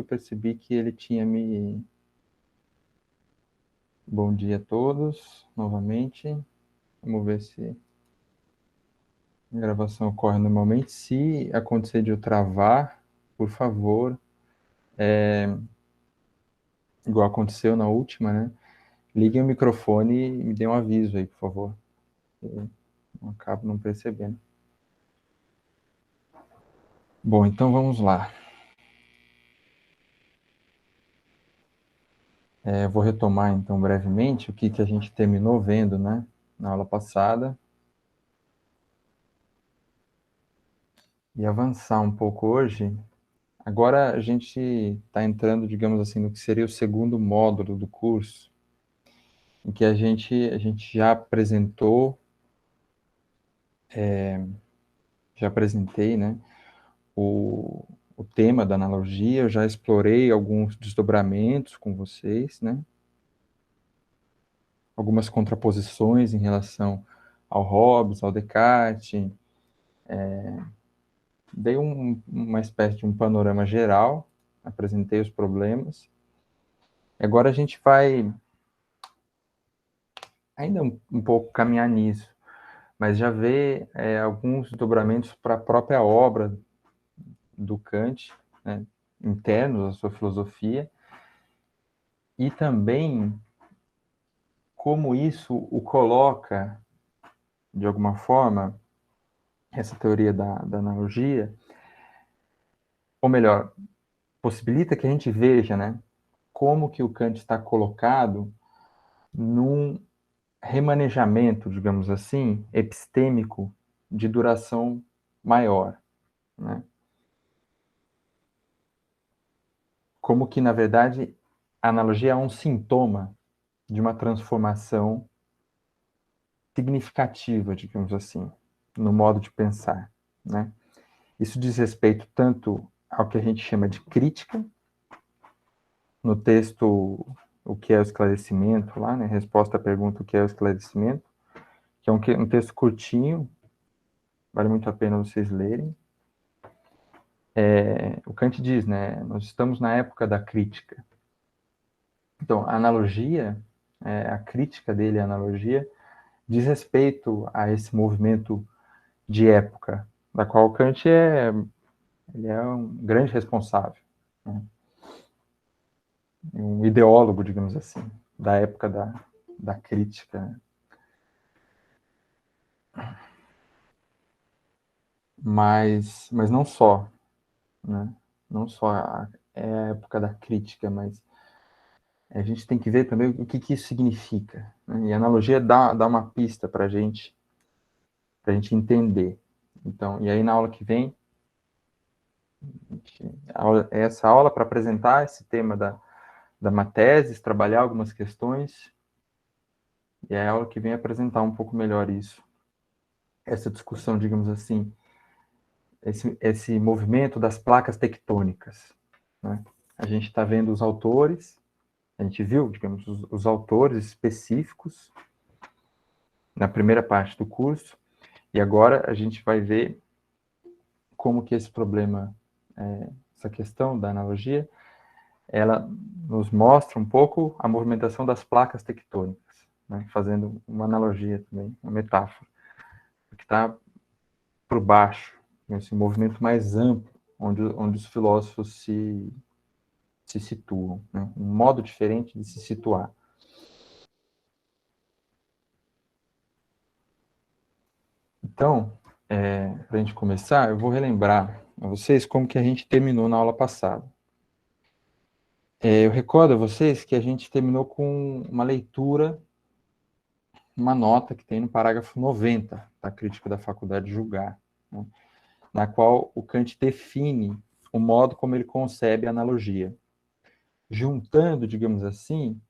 que eu percebi que ele tinha me... Bom dia a todos, novamente. Vamos ver se a gravação ocorre normalmente. Se acontecer de eu travar, por favor, igual aconteceu na última, né? Liguem o microfone e me dêem um aviso aí, por favor. Eu acabo não percebendo. Bom, então vamos lá. Vou retomar, então, brevemente o que a gente terminou vendo, né, na aula passada. E avançar um pouco hoje. Agora a gente está entrando, digamos assim, no que seria o segundo módulo do curso, em que a gente já apresentou, já apresentei, né, o tema da analogia, eu já explorei alguns desdobramentos com vocês, né, algumas contraposições em relação ao Hobbes, ao Descartes, dei uma espécie de um panorama geral, apresentei os problemas. Agora a gente vai ainda um pouco caminhar nisso, mas já ver alguns desdobramentos para a própria obra do Kant, né, internos à sua filosofia, e também como isso o coloca, de alguma forma, essa teoria da analogia, ou melhor, possibilita que a gente veja, né, como que o Kant está colocado num remanejamento, digamos assim, epistêmico de duração maior, né? Como que, na verdade, a analogia é um sintoma de uma transformação significativa, digamos assim, no modo de pensar, né? Isso diz respeito tanto ao que a gente chama de crítica, no texto O que é o esclarecimento, lá, né? Resposta à pergunta O que é o esclarecimento, que é um texto curtinho, vale muito a pena vocês lerem. O Kant diz, né? Nós estamos na época da crítica. Então, a analogia, a crítica dele, a analogia, diz respeito a esse movimento de época, da qual Kant ele é um grande responsável, né? Um ideólogo, digamos assim, da época da crítica. Mas não só, né? Não só é a época da crítica, mas a gente tem que ver também o que isso significa, né? E a analogia dá uma pista para a gente entender. Então, e aí na aula que vem, essa aula para apresentar esse tema da matésis, trabalhar algumas questões, e a aula que vem apresentar um pouco melhor isso, essa discussão, digamos assim, esse movimento das placas tectônicas, né? A gente está vendo os autores, a gente viu, digamos, os autores específicos na primeira parte do curso, e agora a gente vai ver como que esse problema, essa questão da analogia, ela nos mostra um pouco a movimentação das placas tectônicas, né? Fazendo uma analogia também, uma metáfora, que está por baixo, esse movimento mais amplo, onde os filósofos se situam, né? Um modo diferente de se situar. Então, para a gente começar, eu vou relembrar a vocês como que a gente terminou na aula passada. Eu recordo a vocês que a gente terminou com uma leitura, uma nota que tem no parágrafo 90 da Crítica da Faculdade de Julgar, né? Na qual o Kant define o modo como ele concebe a analogia, juntando, digamos assim,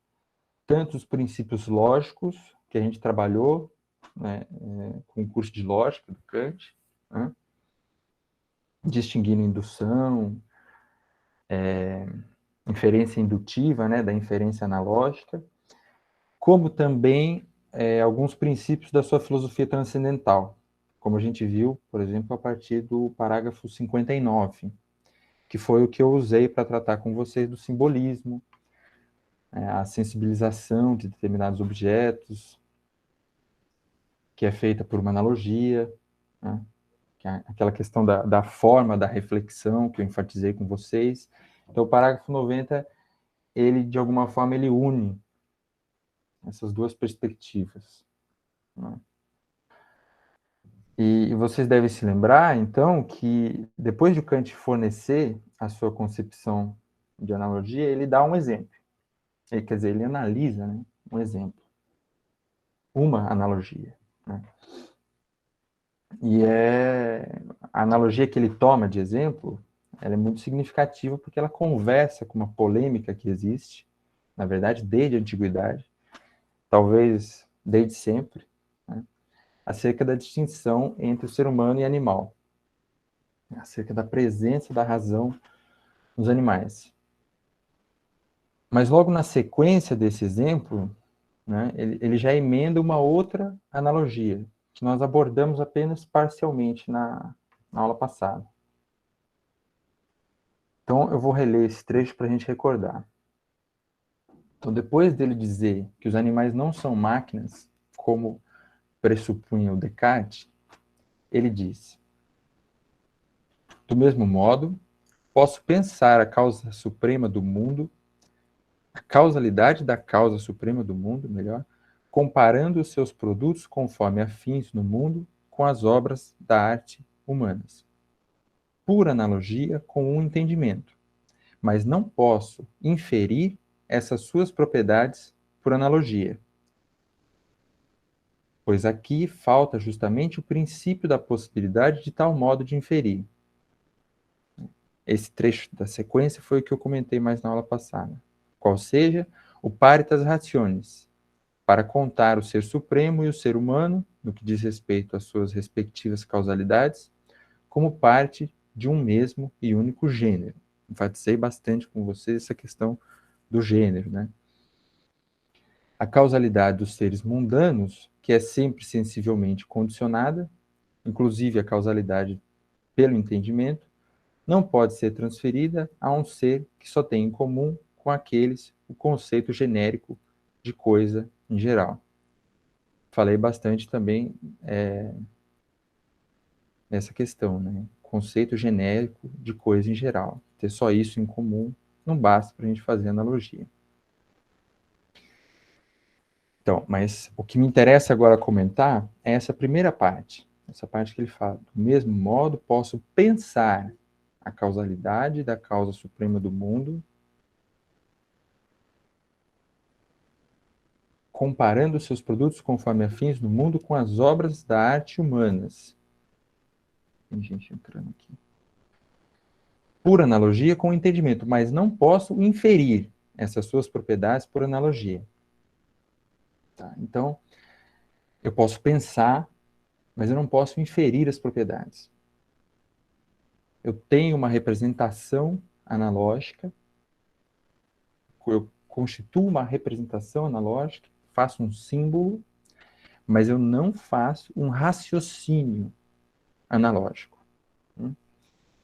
tanto os princípios lógicos que a gente trabalhou, né, com o curso de lógica do Kant, né, distinguindo indução, inferência indutiva, né, da inferência analógica, como também alguns princípios da sua filosofia transcendental, como a gente viu, por exemplo, a partir do parágrafo 59, que foi o que eu usei para tratar com vocês do simbolismo, a sensibilização de determinados objetos, que é feita por uma analogia, né? Que é aquela questão da forma da reflexão que eu enfatizei com vocês. Então, o parágrafo 90, ele, de alguma forma, ele une essas duas perspectivas, né? E vocês devem se lembrar, então, que depois de Kant fornecer a sua concepção de analogia, ele dá um exemplo. Quer dizer, ele analisa, né, um exemplo, uma analogia, né? E a analogia que ele toma de exemplo, ela é muito significativa porque ela conversa com uma polêmica que existe, na verdade, desde a antiguidade, talvez desde sempre, né, acerca da distinção entre o ser humano e animal, acerca da presença da razão nos animais. Mas logo na sequência desse exemplo, né, ele já emenda uma outra analogia, que nós abordamos apenas parcialmente na aula passada. Então, eu vou reler esse trecho para a gente recordar. Então, depois dele dizer que os animais não são máquinas, como pressupunha o Descartes, ele diz: do mesmo modo, posso pensar a causa suprema do mundo, a causalidade da causa suprema do mundo, melhor, comparando os seus produtos conforme afins no mundo com as obras da arte humanas, por analogia com um entendimento, mas não posso inferir essas suas propriedades por analogia, pois aqui falta justamente o princípio da possibilidade de tal modo de inferir. Esse trecho da sequência foi o que eu comentei mais na aula passada. Qual seja o paritas rationis, para contar o ser supremo e o ser humano, no que diz respeito às suas respectivas causalidades, como parte de um mesmo e único gênero. Enfatizei bastante com vocês essa questão do gênero, né? A causalidade dos seres mundanos, que é sempre sensivelmente condicionada, inclusive a causalidade pelo entendimento, não pode ser transferida a um ser que só tem em comum com aqueles o conceito genérico de coisa em geral. Falei bastante também nessa questão, né? Conceito genérico de coisa em geral. Ter só isso em comum não basta para a gente fazer analogia. Então, mas o que me interessa agora comentar é essa primeira parte. Essa parte que ele fala. Do mesmo modo, posso pensar a causalidade da causa suprema do mundo, comparando seus produtos conforme afins no mundo com as obras da arte humanas. Tem gente entrando aqui. Por analogia com o entendimento, mas não posso inferir essas suas propriedades por analogia. Tá? Então, eu posso pensar, mas eu não posso inferir as propriedades. Eu tenho uma representação analógica, eu constituo uma representação analógica, faço um símbolo, mas eu não faço um raciocínio analógico. O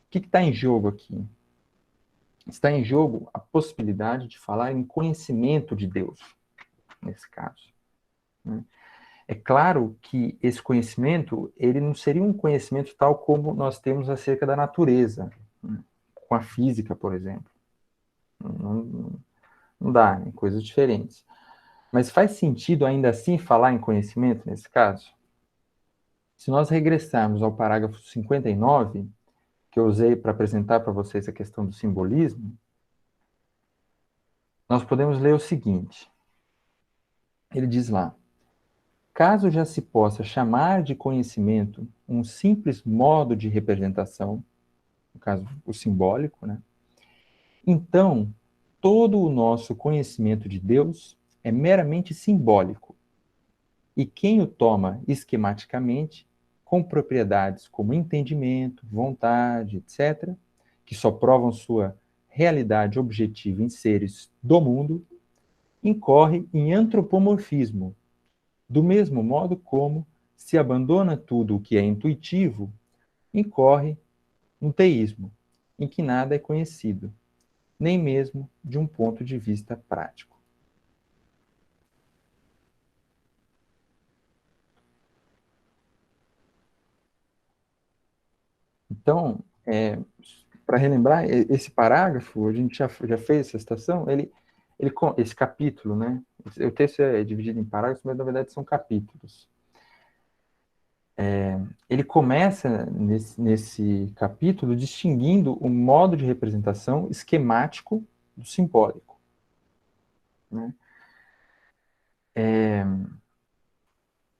que está em jogo aqui? Está em jogo a possibilidade de falar em conhecimento de Deus, nesse caso. É claro que esse conhecimento, ele não seria um conhecimento tal como nós temos acerca da natureza, com a física, por exemplo. Não dá, né? Coisas diferentes. Mas faz sentido ainda assim falar em conhecimento nesse caso? Se nós regressarmos ao parágrafo 59, que eu usei para apresentar para vocês a questão do simbolismo, nós podemos ler o seguinte. Ele diz lá: caso já se possa chamar de conhecimento um simples modo de representação, no caso, o simbólico, né? Então, todo o nosso conhecimento de Deus é meramente simbólico. E quem o toma esquematicamente, com propriedades como entendimento, vontade, etc., que só provam sua realidade objetiva em seres do mundo, incorre em antropomorfismo, do mesmo modo como, se abandona tudo o que é intuitivo, incorre no teísmo, em que nada é conhecido, nem mesmo de um ponto de vista prático. Então, para relembrar, esse parágrafo, a gente já fez essa citação, esse capítulo, né? O texto é dividido em parágrafos, mas na verdade são capítulos. Ele começa nesse capítulo distinguindo o modo de representação esquemático do simbólico, né?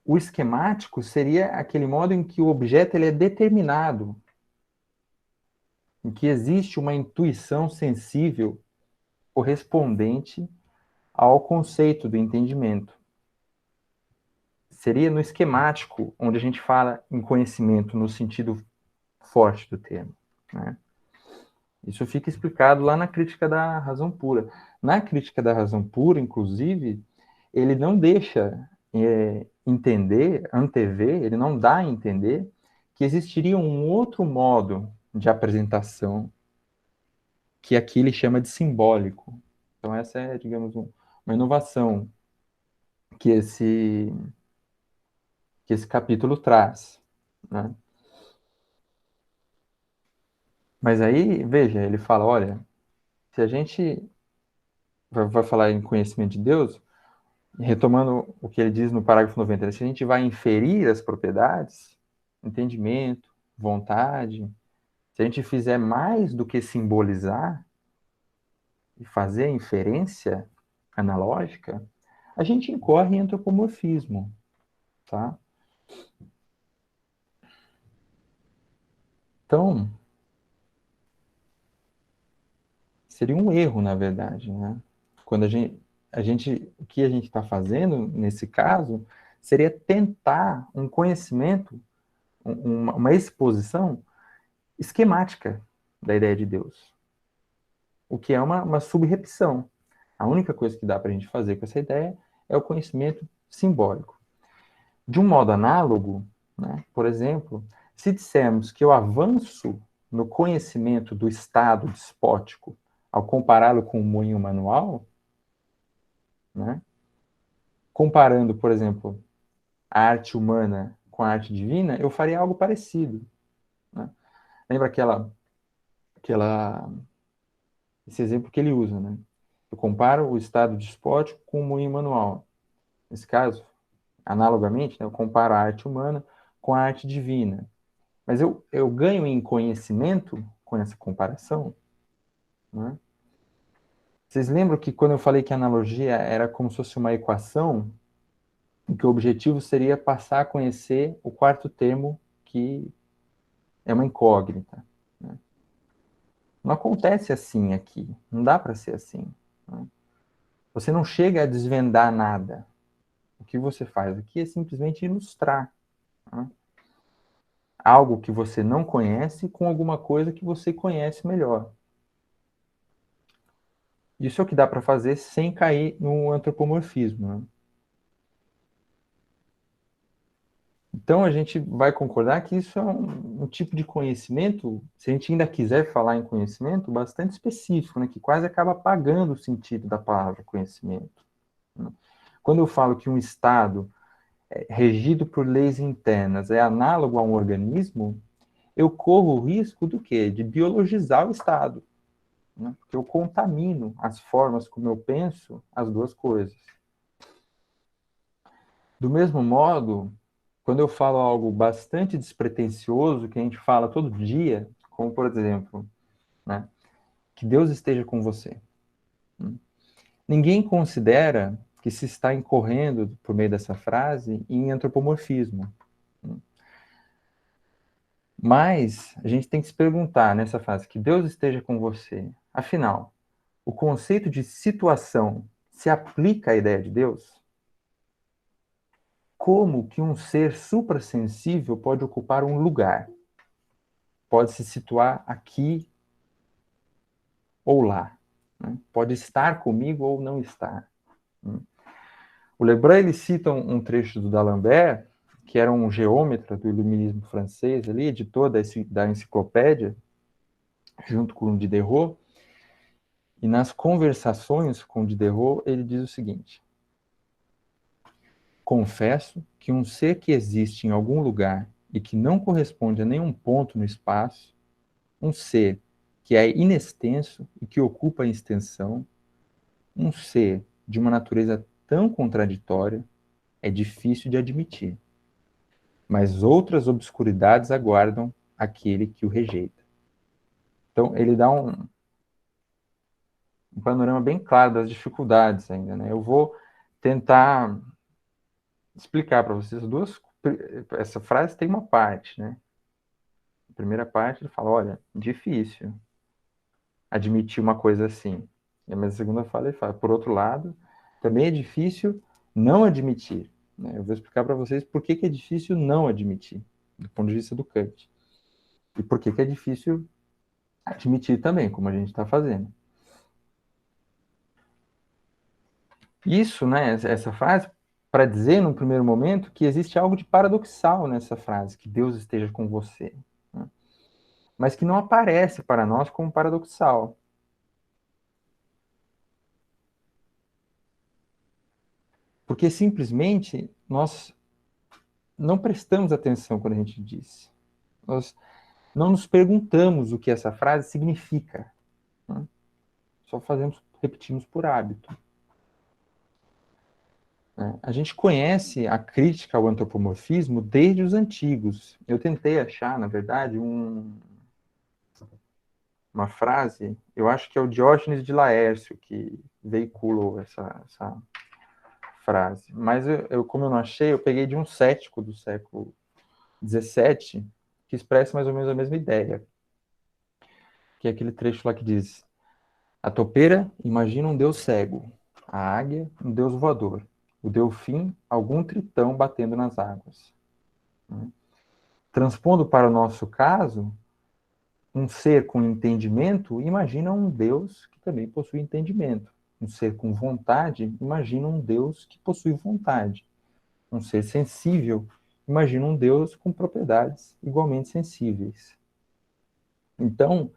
O esquemático seria aquele modo em que o objeto ele é determinado, em que existe uma intuição sensível correspondente ao conceito do entendimento. Seria no esquemático onde a gente fala em conhecimento no sentido forte do termo, né? Isso fica explicado lá na Crítica da Razão Pura. Na Crítica da Razão Pura, inclusive, ele não deixa antever, ele não dá a entender que existiria um outro modo de apresentação que aqui ele chama de simbólico. Então essa é, digamos, uma inovação que esse capítulo traz, né? Mas aí, veja, ele fala, olha, se a gente vai falar em conhecimento de Deus, retomando o que ele diz no parágrafo 90, se a gente vai inferir as propriedades, entendimento, vontade, se a gente fizer mais do que simbolizar e fazer a inferência analógica, a gente incorre em antropomorfismo, tá? Então, seria um erro, na verdade, né? Quando o que a gente está fazendo, nesse caso, seria tentar um conhecimento, uma exposição esquemática da ideia de Deus, o que é uma subrepetição. A única coisa que dá para a gente fazer com essa ideia é o conhecimento simbólico. De um modo análogo, né, por exemplo, se dissermos que o avanço no conhecimento do Estado despótico, ao compará-lo com o moinho manual, né, comparando, por exemplo, a arte humana com a arte divina, eu faria algo parecido, né? Lembra esse exemplo que ele usa, né? Eu comparo o Estado despótico com o moinho manual. Nesse caso, analogamente, né, eu comparo a arte humana com a arte divina. Mas eu ganho em conhecimento com essa comparação, né? Vocês lembram que quando eu falei que a analogia era como se fosse uma equação, em que o objetivo seria passar a conhecer o quarto termo, que é uma incógnita, né? Não acontece assim aqui, não dá para ser assim, né? Você não chega a desvendar nada. O que você faz aqui é simplesmente ilustrar, né, algo que você não conhece com alguma coisa que você conhece melhor. Isso é o que dá para fazer sem cair no antropomorfismo, né? Então a gente vai concordar que isso é um tipo de conhecimento, se a gente ainda quiser falar em conhecimento, bastante específico, né? Que quase acaba apagando o sentido da palavra conhecimento, né? Quando eu falo que um Estado regido por leis internas é análogo a um organismo, eu corro o risco do quê? De biologizar o Estado, né? Porque eu contamino as formas como eu penso as duas coisas. Do mesmo modo, quando eu falo algo bastante despretensioso, que a gente fala todo dia, como por exemplo, né, que Deus esteja com você. Ninguém considera que se está incorrendo, por meio dessa frase, em antropomorfismo. Mas a gente tem que se perguntar nessa frase, que Deus esteja com você. Afinal, o conceito de situação se aplica à ideia de Deus? Como que um ser suprassensível pode ocupar um lugar? Pode se situar aqui ou lá, né? Pode estar comigo ou não estar, né? O Lebrun ele cita um trecho do D'Alembert, que era um geômetra do iluminismo francês, ali, editor da enciclopédia, junto com o Diderot, e nas conversações com o Diderot, ele diz o seguinte: confesso que um ser que existe em algum lugar e que não corresponde a nenhum ponto no espaço, um ser que é inextenso e que ocupa a extensão, um ser de uma natureza tão contraditória, é difícil de admitir. Mas outras obscuridades aguardam aquele que o rejeita. Então, ele dá um panorama bem claro das dificuldades ainda, né? Eu vou tentar explicar para vocês duas. Essa frase tem uma parte, né? A primeira parte ele fala, olha, difícil admitir uma coisa assim. E a segunda fala, ele fala, por outro lado, também é difícil não admitir. Né? Eu vou explicar para vocês por que é difícil não admitir, do ponto de vista do Kant. E por que é difícil admitir também, como a gente está fazendo. Isso, né, essa frase, para dizer, num primeiro momento, que existe algo de paradoxal nessa frase, que Deus esteja com você. Né? Mas que não aparece para nós como paradoxal. Porque simplesmente nós não prestamos atenção quando a gente diz. Nós não nos perguntamos o que essa frase significa. Né? Só repetimos por hábito. A gente conhece a crítica ao antropomorfismo desde os antigos. Eu tentei achar, na verdade, uma frase, eu acho que é o Diógenes de Laércio que veiculou essa frase. Mas como eu não achei, eu peguei de um cético do século XVII que expressa mais ou menos a mesma ideia. Que é aquele trecho lá que diz: a topeira imagina um deus cego, a águia um deus voador, o delfim algum tritão batendo nas águas. Transpondo para o nosso caso, um ser com entendimento imagina um Deus que também possui entendimento. Um ser com vontade imagina um Deus que possui vontade. Um ser sensível imagina um Deus com propriedades igualmente sensíveis. Então,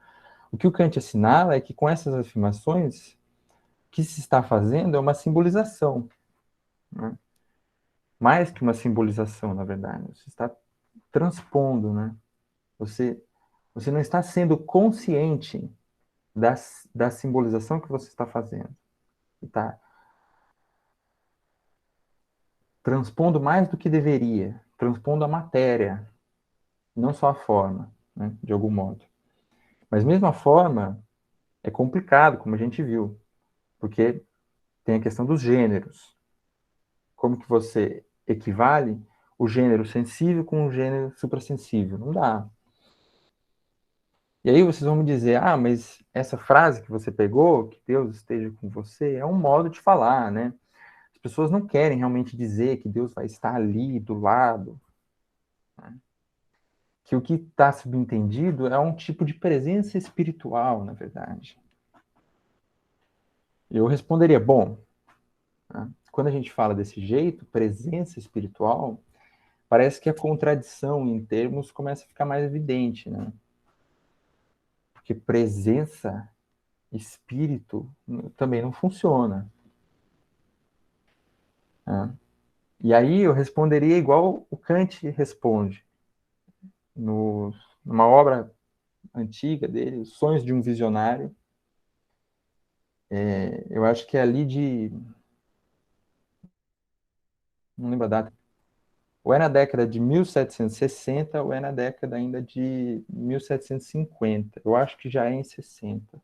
o que o Kant assinala é que com essas afirmações, o que se está fazendo é uma simbolização. Né? Mais que uma simbolização, na verdade. Você está transpondo, né? Você não está sendo consciente da simbolização que você está fazendo. Está transpondo mais do que deveria, transpondo a matéria, não só a forma, né, de algum modo. Mas mesmo a forma é complicado, como a gente viu, porque tem a questão dos gêneros. Como que você equivale o gênero sensível com o gênero suprassensível? Não dá. E aí vocês vão me dizer, mas essa frase que você pegou, que Deus esteja com você, é um modo de falar, né? As pessoas não querem realmente dizer que Deus vai estar ali, do lado. Né? Que o que está subentendido é um tipo de presença espiritual, na verdade. Eu responderia, bom, né? Quando a gente fala desse jeito, presença espiritual, parece que a contradição em termos começa a ficar mais evidente, né? Porque presença, espírito, também não funciona. Né? E aí eu responderia igual o Kant responde, numa obra antiga dele, Os Sonhos de um Visionário. Eu acho que é ali de... não lembro a data. Ou é na década de 1760, ou é na década ainda de 1750. Eu acho que já é em 60.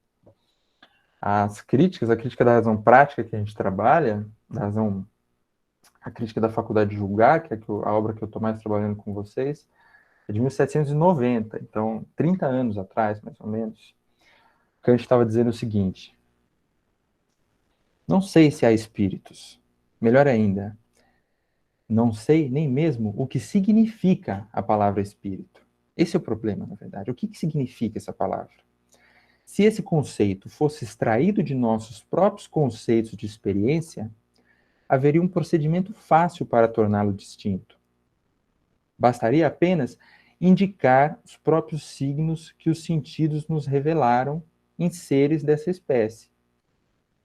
As críticas, a crítica da razão prática que a gente trabalha, a crítica da faculdade de julgar, que é a obra que eu estou mais trabalhando com vocês, é de 1790, então 30 anos atrás, mais ou menos. Kant estava dizendo o seguinte: não sei se há espíritos. Melhor ainda, não sei nem mesmo o que significa a palavra espírito. Esse é o problema, na verdade. O que significa essa palavra? Se esse conceito fosse extraído de nossos próprios conceitos de experiência, haveria um procedimento fácil para torná-lo distinto. Bastaria apenas indicar os próprios signos que os sentidos nos revelaram em seres dessa espécie,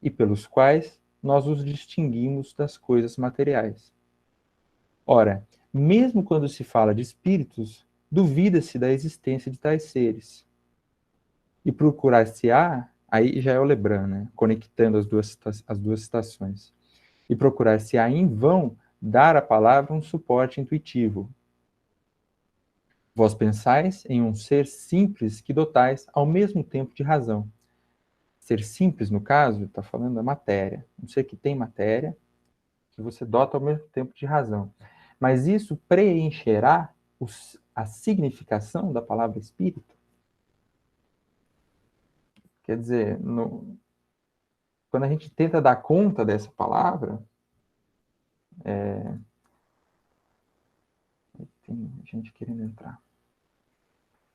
e pelos quais nós os distinguimos das coisas materiais. Ora, mesmo quando se fala de espíritos, duvida-se da existência de tais seres. E procurar-se-á, aí já é o Lebrun, né? Conectando as duas citações. E procurar-se-á em vão dar à palavra um suporte intuitivo. Vós pensais em um ser simples que dotais ao mesmo tempo de razão. Ser simples, no caso, está falando da matéria. Um ser que tem matéria, que você dota ao mesmo tempo de razão. Mas isso preencherá a significação da palavra espírito? Quer dizer, quando a gente tenta dar conta dessa palavra, tem gente querendo entrar.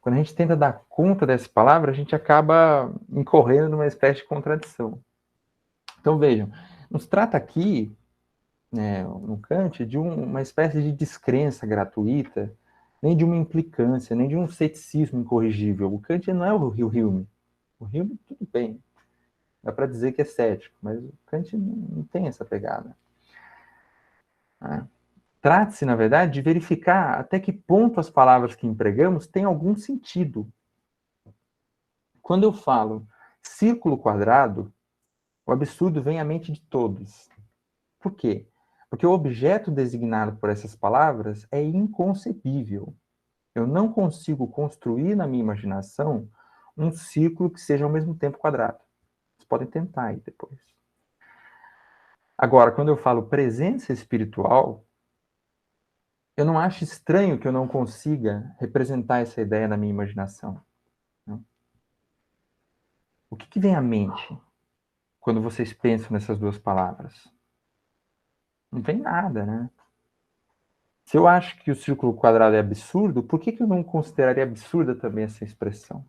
Quando a gente tenta dar conta dessa palavra, a gente acaba incorrendo numa espécie de contradição. Então vejam, não se trata aqui, né, no Kant, de uma espécie de descrença gratuita, nem de uma implicância, nem de um ceticismo incorrigível. O Kant não é o Hume. O Hume, tudo bem, dá para dizer que é cético, mas o Kant não tem essa pegada. Né? Trata-se, na verdade, de verificar até que ponto as palavras que empregamos têm algum sentido. Quando eu falo círculo quadrado, o absurdo vem à mente de todos. Por quê? Porque o objeto designado por essas palavras é inconcebível. Eu não consigo construir na minha imaginação um círculo que seja ao mesmo tempo quadrado. Vocês podem tentar aí depois. Agora, quando eu falo presença espiritual, eu não acho estranho que eu não consiga representar essa ideia na minha imaginação. Né? O que vem à mente quando vocês pensam nessas duas palavras? Não vem nada, né? Se eu acho que o círculo quadrado é absurdo, por que eu não consideraria absurda também essa expressão?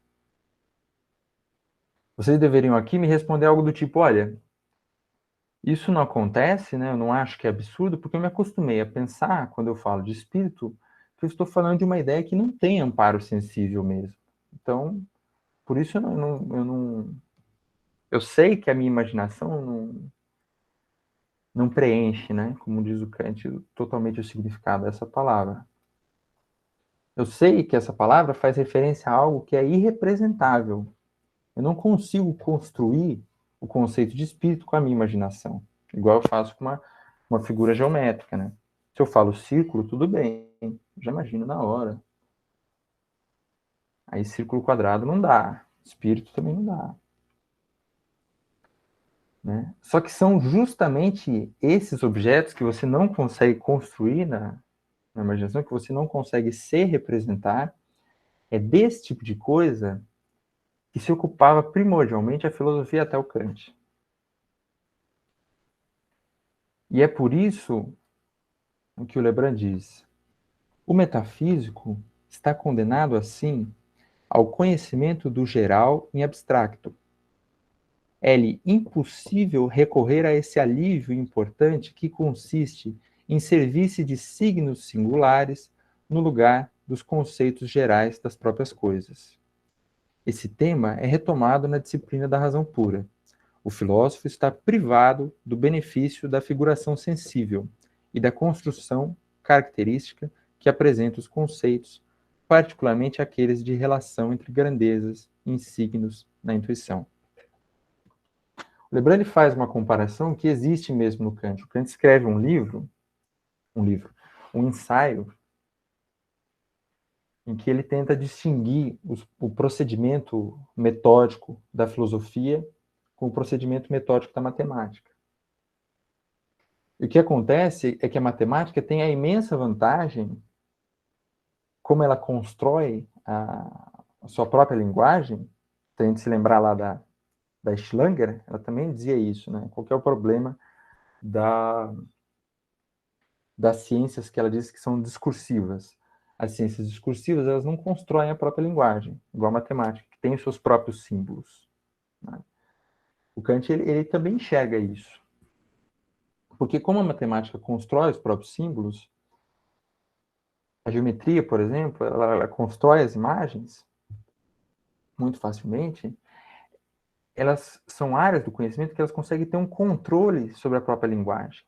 Vocês deveriam aqui me responder algo do tipo, olha, isso não acontece, né? Eu não acho que é absurdo, porque eu me acostumei a pensar, quando eu falo de espírito, que eu estou falando de uma ideia que não tem amparo sensível mesmo. Então, por isso eu sei que a minha imaginação não preenche, né? Como diz o Kant, totalmente o significado dessa palavra. Eu sei que essa palavra faz referência a algo que é irrepresentável. Eu não consigo construir o conceito de espírito com a minha imaginação, igual eu faço com uma figura geométrica, né? Se eu falo círculo, tudo bem, já imagino na hora. Aí círculo quadrado não dá, espírito também não dá. Né? Só que são justamente esses objetos que você não consegue construir na imaginação, que você não consegue se representar, é desse tipo de coisa que se ocupava primordialmente a filosofia até o Kant. E é por isso o que o Lebrun diz. O metafísico está condenado, assim, ao conhecimento do geral em abstracto. É-lhe impossível recorrer a esse alívio importante que consiste em servir-se de signos singulares no lugar dos conceitos gerais das próprias coisas. Esse tema é retomado na disciplina da razão pura. O filósofo está privado do benefício da figuração sensível e da construção característica que apresenta os conceitos, particularmente aqueles de relação entre grandezas e signos na intuição. O Lebrun faz uma comparação que existe mesmo no Kant. O Kant escreve um ensaio em que ele tenta distinguir o procedimento metódico da filosofia com o procedimento metódico da matemática. E o que acontece é que a matemática tem a imensa vantagem, como ela constrói a sua própria linguagem, se a gente se lembrar lá da Schlanger, ela também dizia isso, né? Qual que é o problema das ciências que ela diz que são discursivas? As ciências discursivas, elas não constroem a própria linguagem, igual a matemática, que tem os seus próprios símbolos. Né? O Kant, ele também enxerga isso. Porque como a matemática constrói os próprios símbolos, A geometria, por exemplo, ela constrói as imagens muito facilmente. Elas são áreas do conhecimento que elas conseguem ter um controle sobre a própria linguagem,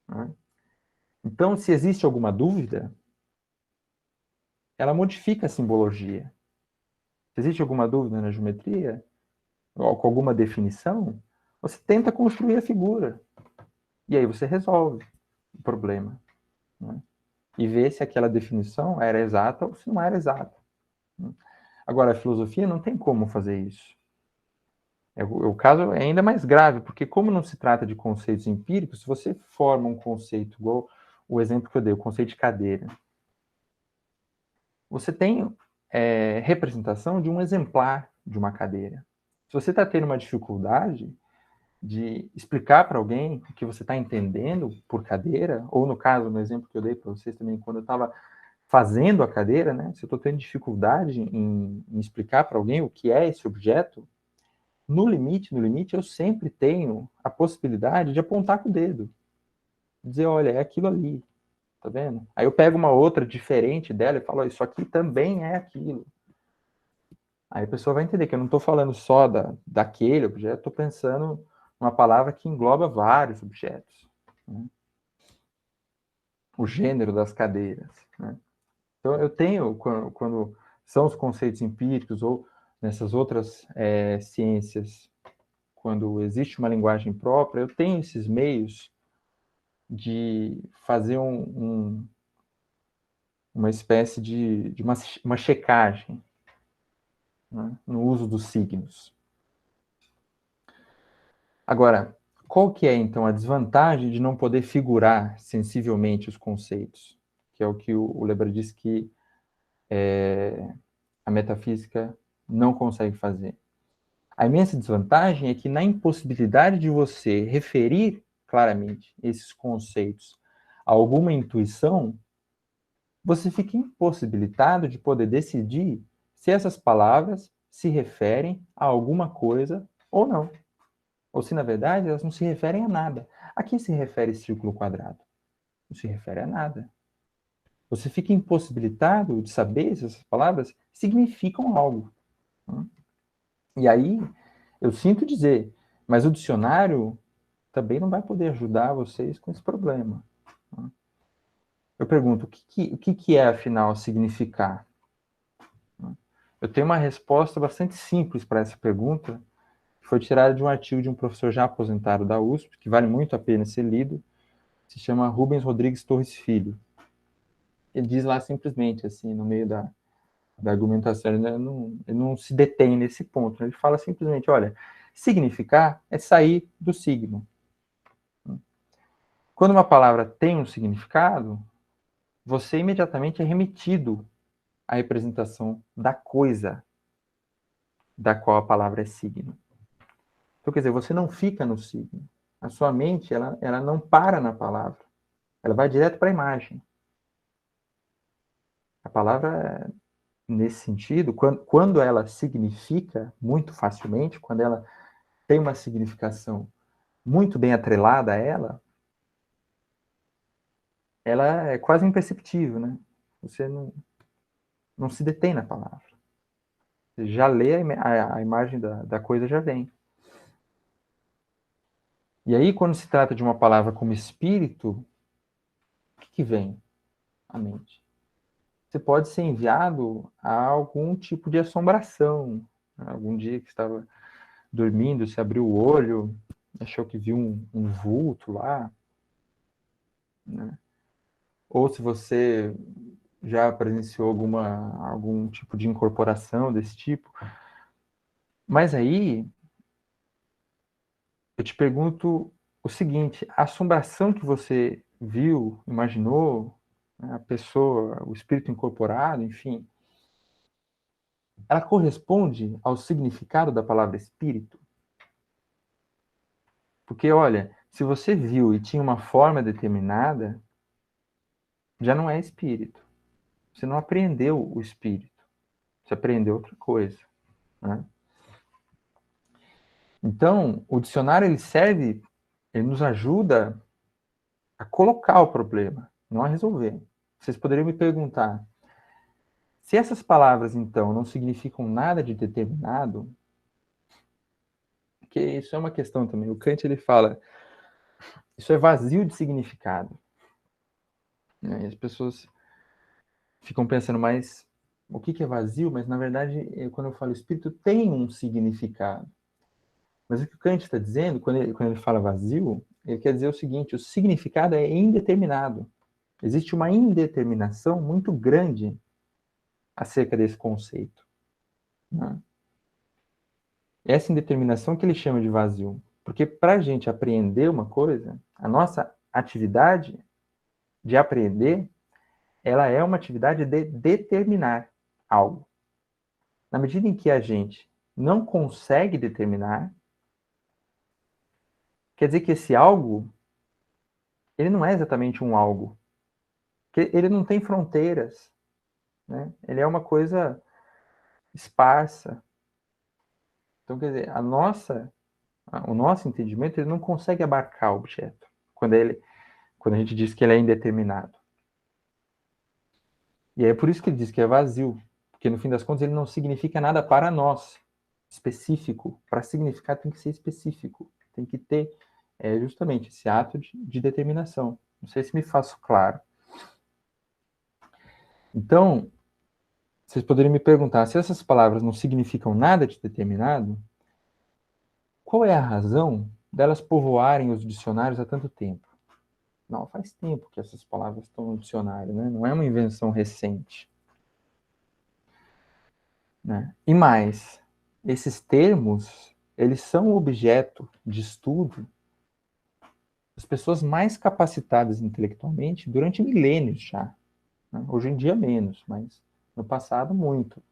né? Então, se existe alguma dúvida, ela modifica a simbologia. Se existe alguma dúvida na geometria, ou com alguma definição, você tenta construir a figura. E aí você resolve o problema, né? E vê se aquela definição era exata ou se não era exata, né? Agora, a filosofia não tem como fazer isso. O caso é ainda mais grave, porque como não se trata de conceitos empíricos, se você forma um conceito, igual o exemplo que eu dei, o conceito de cadeira, você tem representação de um exemplar de uma cadeira. Se você está tendo uma dificuldade de explicar para alguém o que você está entendendo por cadeira, ou no caso, no exemplo que eu dei para vocês também, quando eu estava fazendo a cadeira, né, se eu estou tendo dificuldade em explicar para alguém o que é esse objeto, no limite, eu sempre tenho a possibilidade de apontar com o dedo. Dizer, olha, é aquilo ali, tá vendo? Aí eu pego uma outra diferente dela e falo, isso aqui também é aquilo. Aí a pessoa vai entender que eu não estou falando só daquele objeto, estou pensando numa palavra que engloba vários objetos, né? O gênero das cadeiras, né? Então eu tenho, quando são os conceitos empíricos ou nessas outras ciências, quando existe uma linguagem própria, eu tenho esses meios de fazer uma espécie de uma checagem, né, no uso dos signos. Agora, qual que é, então, a desvantagem de não poder figurar sensivelmente os conceitos? Que é o que o Leber diz que a metafísica não consegue fazer. A imensa desvantagem é que na impossibilidade de você referir claramente esses conceitos a alguma intuição, você fica impossibilitado de poder decidir se essas palavras se referem a alguma coisa ou não. Ou se, na verdade, elas não se referem a nada. A que se refere círculo quadrado? Não se refere a nada. Você fica impossibilitado de saber se essas palavras significam algo, né? E aí, eu sinto dizer, mas o dicionário também não vai poder ajudar vocês com esse problema, né? Eu pergunto, o que é, afinal, significar? Eu tenho uma resposta bastante simples para essa pergunta, que foi tirada de um artigo de um professor já aposentado da USP, que vale muito a pena ser lido, se chama Rubens Rodrigues Torres Filho. Ele diz lá simplesmente, assim, no meio da argumentação, ele não se detém nesse ponto, ele fala simplesmente, olha, significar é sair do signo. Quando uma palavra tem um significado, você imediatamente é remetido à representação da coisa da qual a palavra é signo. Então, quer dizer, você não fica no signo. A sua mente, ela não para na palavra. Ela vai direto para a imagem. A palavra, nesse sentido, quando ela significa muito facilmente, quando ela tem uma significação muito bem atrelada a ela é quase imperceptível, né? Você não se detém na palavra. Você já lê a imagem da coisa, já vem. E aí, quando se trata de uma palavra como espírito, o que vem à mente? Você pode ser enviado a algum tipo de assombração. Algum dia que estava dormindo, você abriu o olho, achou que viu um vulto lá, né? Ou se você já presenciou algum tipo de incorporação desse tipo. Mas aí, eu te pergunto o seguinte, a assombração que você viu, imaginou, né, a pessoa, o espírito incorporado, enfim, ela corresponde ao significado da palavra espírito? Porque, olha, se você viu e tinha uma forma determinada, já não é espírito. Você não apreendeu o espírito. Você aprendeu outra coisa, né? Então, o dicionário ele nos ajuda a colocar o problema, não a resolver. vocês poderiam me perguntar, se essas palavras, então, não significam nada de determinado, que isso é uma questão também. O Kant, ele fala, isso é vazio de significado. Né? E as pessoas ficam pensando, mas o que é vazio? Mas, na verdade, quando eu falo espírito, tem um significado. Mas o que o Kant está dizendo, quando ele fala vazio, ele quer dizer o seguinte, o significado é indeterminado. Existe uma indeterminação muito grande acerca desse conceito. Né? Essa indeterminação que ele chama de vazio. Porque para a gente apreender uma coisa, a nossa atividade de aprender, ela é uma atividade de determinar algo. Na medida em que a gente não consegue determinar, quer dizer que esse algo, ele não é exatamente um algo. Ele não tem fronteiras. Né? Ele é uma coisa esparsa. Então, quer dizer, o nosso entendimento ele não consegue abarcar o objeto quando a gente diz que ele é indeterminado. E é por isso que ele diz que é vazio, porque no fim das contas ele não significa nada para nós, específico. Para significar tem que ser específico, tem que ter justamente esse ato de determinação. Não sei se me faço claro. Então, vocês poderiam me perguntar, se essas palavras não significam nada de determinado, qual é a razão delas povoarem os dicionários há tanto tempo? Não, faz tempo que essas palavras estão no dicionário, né? Não é uma invenção recente. Né? E mais, esses termos, eles são objeto de estudo das pessoas mais capacitadas intelectualmente durante milênios já. Né? Hoje em dia menos, mas no passado muito.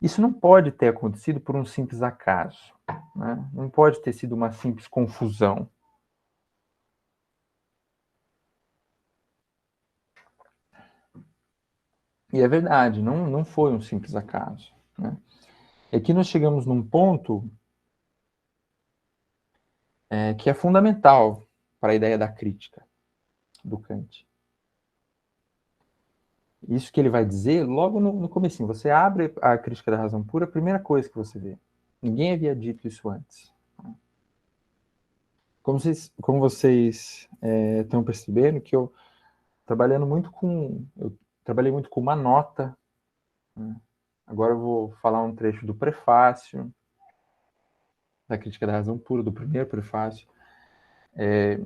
Isso não pode ter acontecido por um simples acaso. Né? Não pode ter sido uma simples confusão. E é verdade, não foi um simples acaso. Né? E aqui nós chegamos num ponto que é fundamental para a ideia da crítica do Kant. Isso que ele vai dizer logo no comecinho. Você abre a Crítica da Razão Pura, a primeira coisa que você vê. Ninguém havia dito isso antes. Como vocês estão percebendo, que eu trabalhei muito com uma nota. Né? Agora eu vou falar um trecho do prefácio da Crítica da Razão Pura, do primeiro prefácio.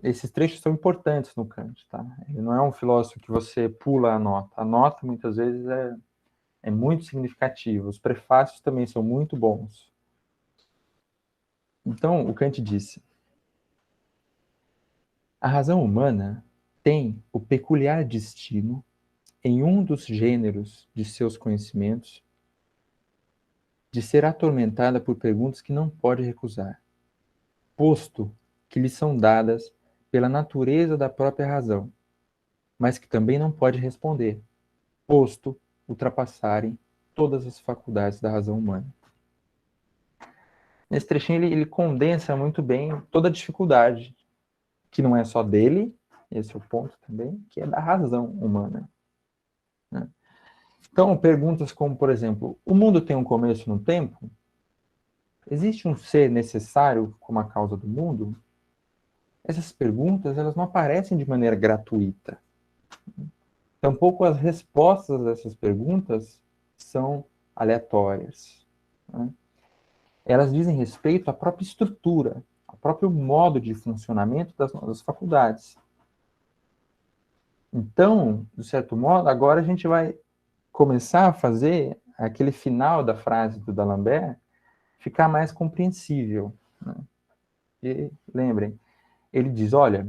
Esses trechos são importantes no Kant. Tá? Ele não é um filósofo que você pula a nota. A nota, muitas vezes, é muito significativa. Os prefácios também são muito bons. Então, o Kant disse: a razão humana tem o peculiar destino, em um dos gêneros de seus conhecimentos, de ser atormentada por perguntas que não pode recusar, posto que lhe são dadas pela natureza da própria razão, mas que também não pode responder, posto ultrapassarem todas as faculdades da razão humana. Nesse trechinho ele condensa muito bem toda a dificuldade, que não é só dele, esse é o ponto também, que é da razão humana. Né? Então, perguntas como, por exemplo, o mundo tem um começo no tempo? Existe um ser necessário como a causa do mundo? Essas perguntas, elas não aparecem de maneira gratuita. Tampouco as respostas dessas perguntas são aleatórias. Né? Elas dizem respeito à própria estrutura, ao próprio modo de funcionamento das nossas faculdades. Então, de certo modo, agora a gente vai começar a fazer aquele final da frase do D'Alembert ficar mais compreensível. Né? E lembrem, ele diz, olha,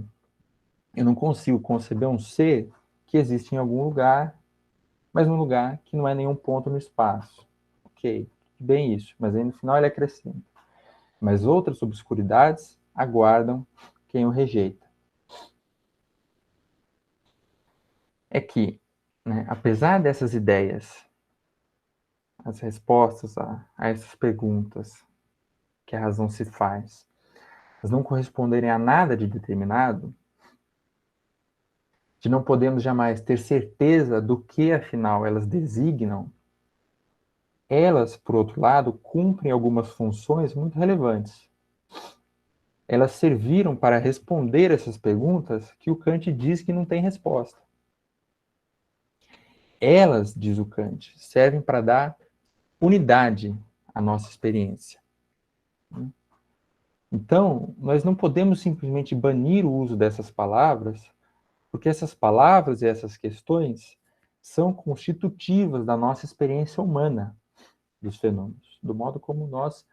eu não consigo conceber um ser que existe em algum lugar, mas um lugar que não é nenhum ponto no espaço. Ok, bem isso, mas aí no final ele acrescenta. Mas outras obscuridades aguardam quem o rejeita. É que, né, apesar dessas ideias, as respostas a essas perguntas que a razão se faz, elas não corresponderem a nada de determinado, de não podemos jamais ter certeza do que, afinal, elas designam, elas, por outro lado, cumprem algumas funções muito relevantes. Elas serviram para responder essas perguntas que o Kant diz que não tem resposta. Elas, diz o Kant, servem para dar unidade à nossa experiência. Então, nós não podemos simplesmente banir o uso dessas palavras, porque essas palavras e essas questões são constitutivas da nossa experiência humana dos fenômenos, do modo como nós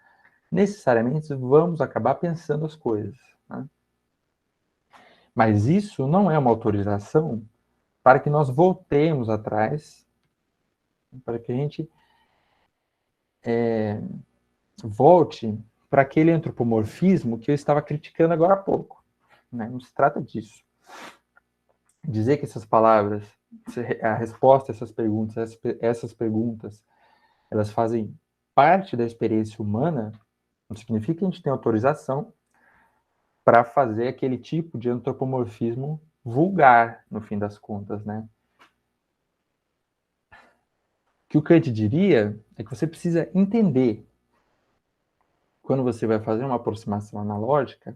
necessariamente vamos acabar pensando as coisas. Né? Mas isso não é uma autorização para que nós voltemos atrás, para que a gente volte para aquele antropomorfismo que eu estava criticando agora há pouco. Né? Não se trata disso. Dizer que essas palavras, a resposta a essas perguntas, elas fazem parte da experiência humana, não significa que a gente tem autorização para fazer aquele tipo de antropomorfismo vulgar, no fim das contas, né? O que o Kant diria é que você precisa entender, quando você vai fazer uma aproximação analógica,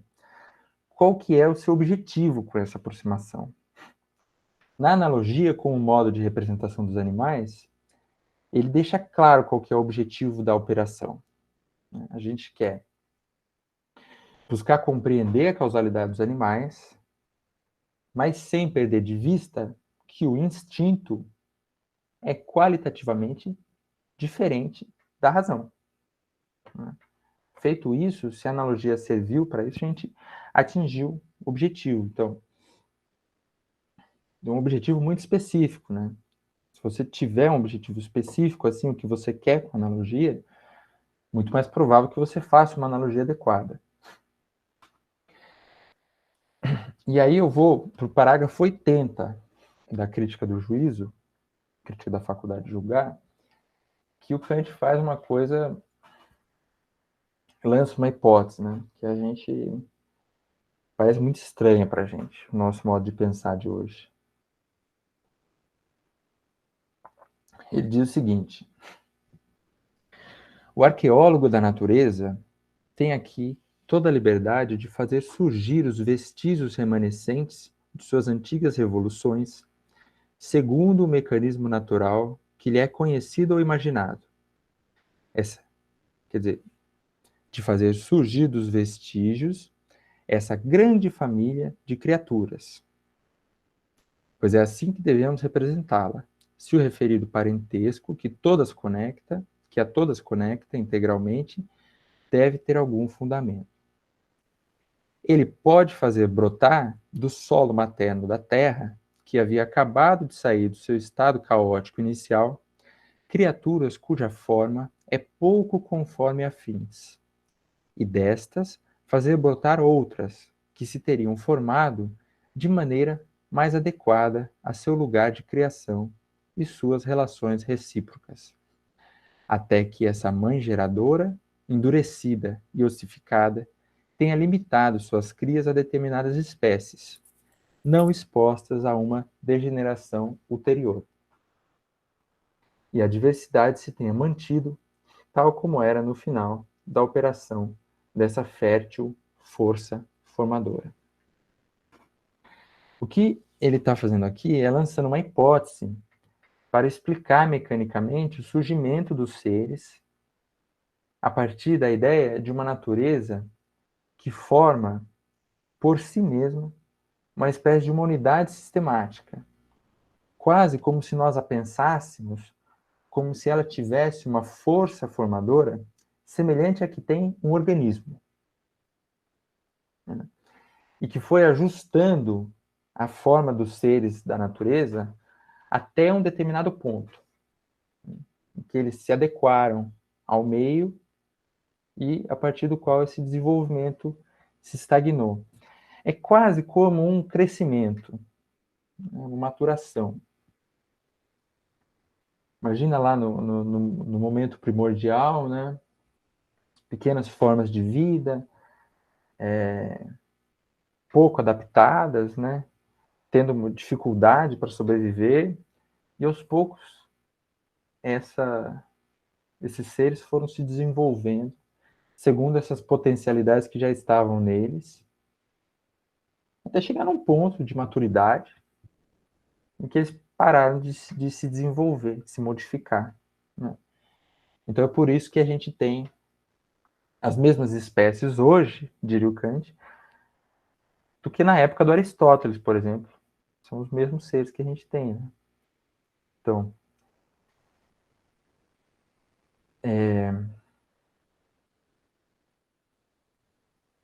qual que é o seu objetivo com essa aproximação. Na analogia com o modo de representação dos animais, ele deixa claro qual que é o objetivo da operação. A gente quer buscar compreender a causalidade dos animais, mas sem perder de vista que o instinto é qualitativamente diferente da razão. Feito isso, se a analogia serviu para isso, a gente atingiu o objetivo. Então, um objetivo muito específico, né? Se você tiver um objetivo específico, assim, o que você quer com a analogia, muito mais provável que você faça uma analogia adequada. E aí eu vou para o parágrafo 80 da crítica do juízo, crítica da faculdade de julgar, que o Kant faz uma coisa, lança uma hipótese, né? Que a gente parece muito estranha para a gente, o nosso modo de pensar de hoje. Ele diz o seguinte: o arqueólogo da natureza tem aqui toda a liberdade de fazer surgir os vestígios remanescentes de suas antigas revoluções, segundo o mecanismo natural que lhe é conhecido ou imaginado. Quer dizer, de fazer surgir dos vestígios essa grande família de criaturas. Pois é assim que devemos representá-la, se o referido parentesco que a todas conecta integralmente, deve ter algum fundamento. Ele pode fazer brotar do solo materno da terra, que havia acabado de sair do seu estado caótico inicial, criaturas cuja forma é pouco conforme a fins, e destas fazer brotar outras, que se teriam formado de maneira mais adequada a seu lugar de criação e suas relações recíprocas, até que essa mãe geradora, endurecida e ossificada, tenha limitado suas crias a determinadas espécies, não expostas a uma degeneração ulterior. E a diversidade se tenha mantido tal como era no final da operação dessa fértil força formadora. O que ele está fazendo aqui é lançando uma hipótese para explicar mecanicamente o surgimento dos seres a partir da ideia de uma natureza que forma por si mesma uma espécie de uma unidade sistemática, quase como se nós a pensássemos como se ela tivesse uma força formadora semelhante à que tem um organismo, né? E que foi ajustando a forma dos seres da natureza até um determinado ponto, em que eles se adequaram ao meio e a partir do qual esse desenvolvimento se estagnou. É quase como um crescimento, uma maturação. Imagina lá no momento primordial, né? Pequenas formas de vida, pouco adaptadas, né? tendo uma dificuldade para sobreviver, e aos poucos esses seres foram se desenvolvendo segundo essas potencialidades que já estavam neles, até chegar num ponto de maturidade em que eles pararam de se desenvolver, de se modificar, né? Então é por isso que a gente tem as mesmas espécies hoje, diria o Kant, do que na época do Aristóteles, por exemplo. São os mesmos seres que a gente tem, né? Então,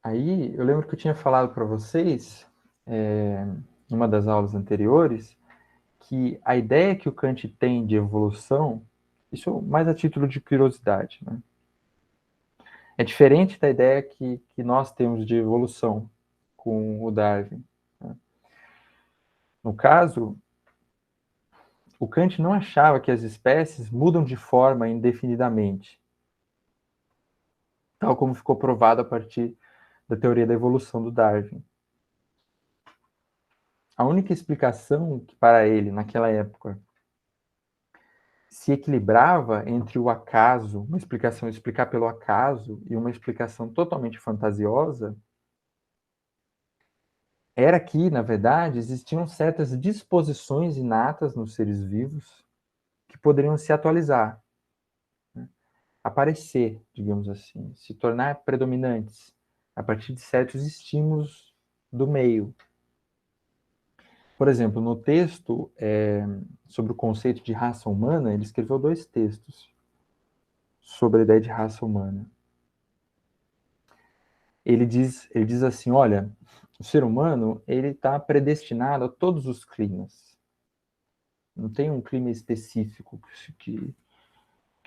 aí eu lembro que eu tinha falado para vocês, em uma das aulas anteriores, que a ideia que o Kant tem de evolução, isso mais a título de curiosidade, né? É diferente da ideia que nós temos de evolução com o Darwin, né? No caso, o Kant não achava que as espécies mudam de forma indefinidamente, tal como ficou provado a partir da teoria da evolução do Darwin. A única explicação que para ele, naquela época, se equilibrava entre o acaso, uma explicação explicar pelo acaso e uma explicação totalmente fantasiosa, era que, na verdade, existiam certas disposições inatas nos seres vivos que poderiam se atualizar, né? Aparecer, digamos assim, se tornar predominantes a partir de certos estímulos do meio. Por exemplo, no texto sobre o conceito de raça humana, ele escreveu 2 textos sobre a ideia de raça humana. Ele diz assim, olha, o ser humano ele está predestinado a todos os climas. Não tem um clima específico que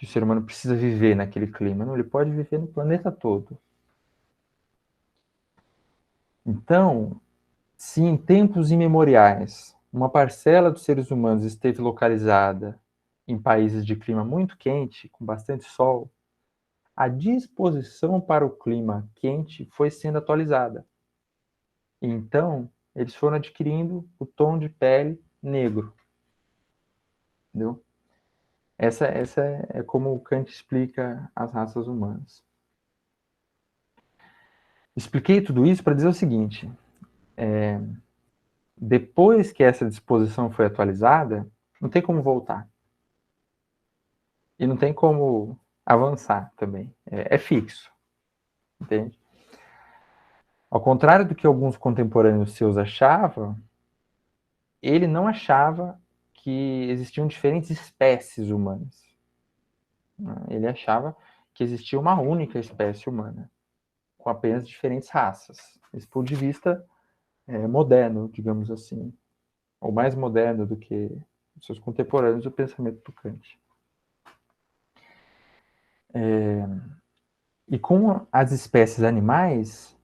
o ser humano precisa viver naquele clima. Não, ele pode viver no planeta todo. Então, se em tempos imemoriais uma parcela dos seres humanos esteve localizada em países de clima muito quente, com bastante sol, a disposição para o clima quente foi sendo atualizada. Então, eles foram adquirindo o tom de pele negro. Entendeu? Essa é como o Kant explica as raças humanas. Expliquei tudo isso para dizer o seguinte: depois que essa disposição foi atualizada, não tem como voltar. E não tem como avançar também. É fixo. Entende? Ao contrário do que alguns contemporâneos seus achavam, ele não achava que existiam diferentes espécies humanas. Ele achava que existia uma única espécie humana, com apenas diferentes raças. Esse ponto de vista moderno, digamos assim, ou mais moderno do que os seus contemporâneos do pensamento do Kant. E com as espécies animais,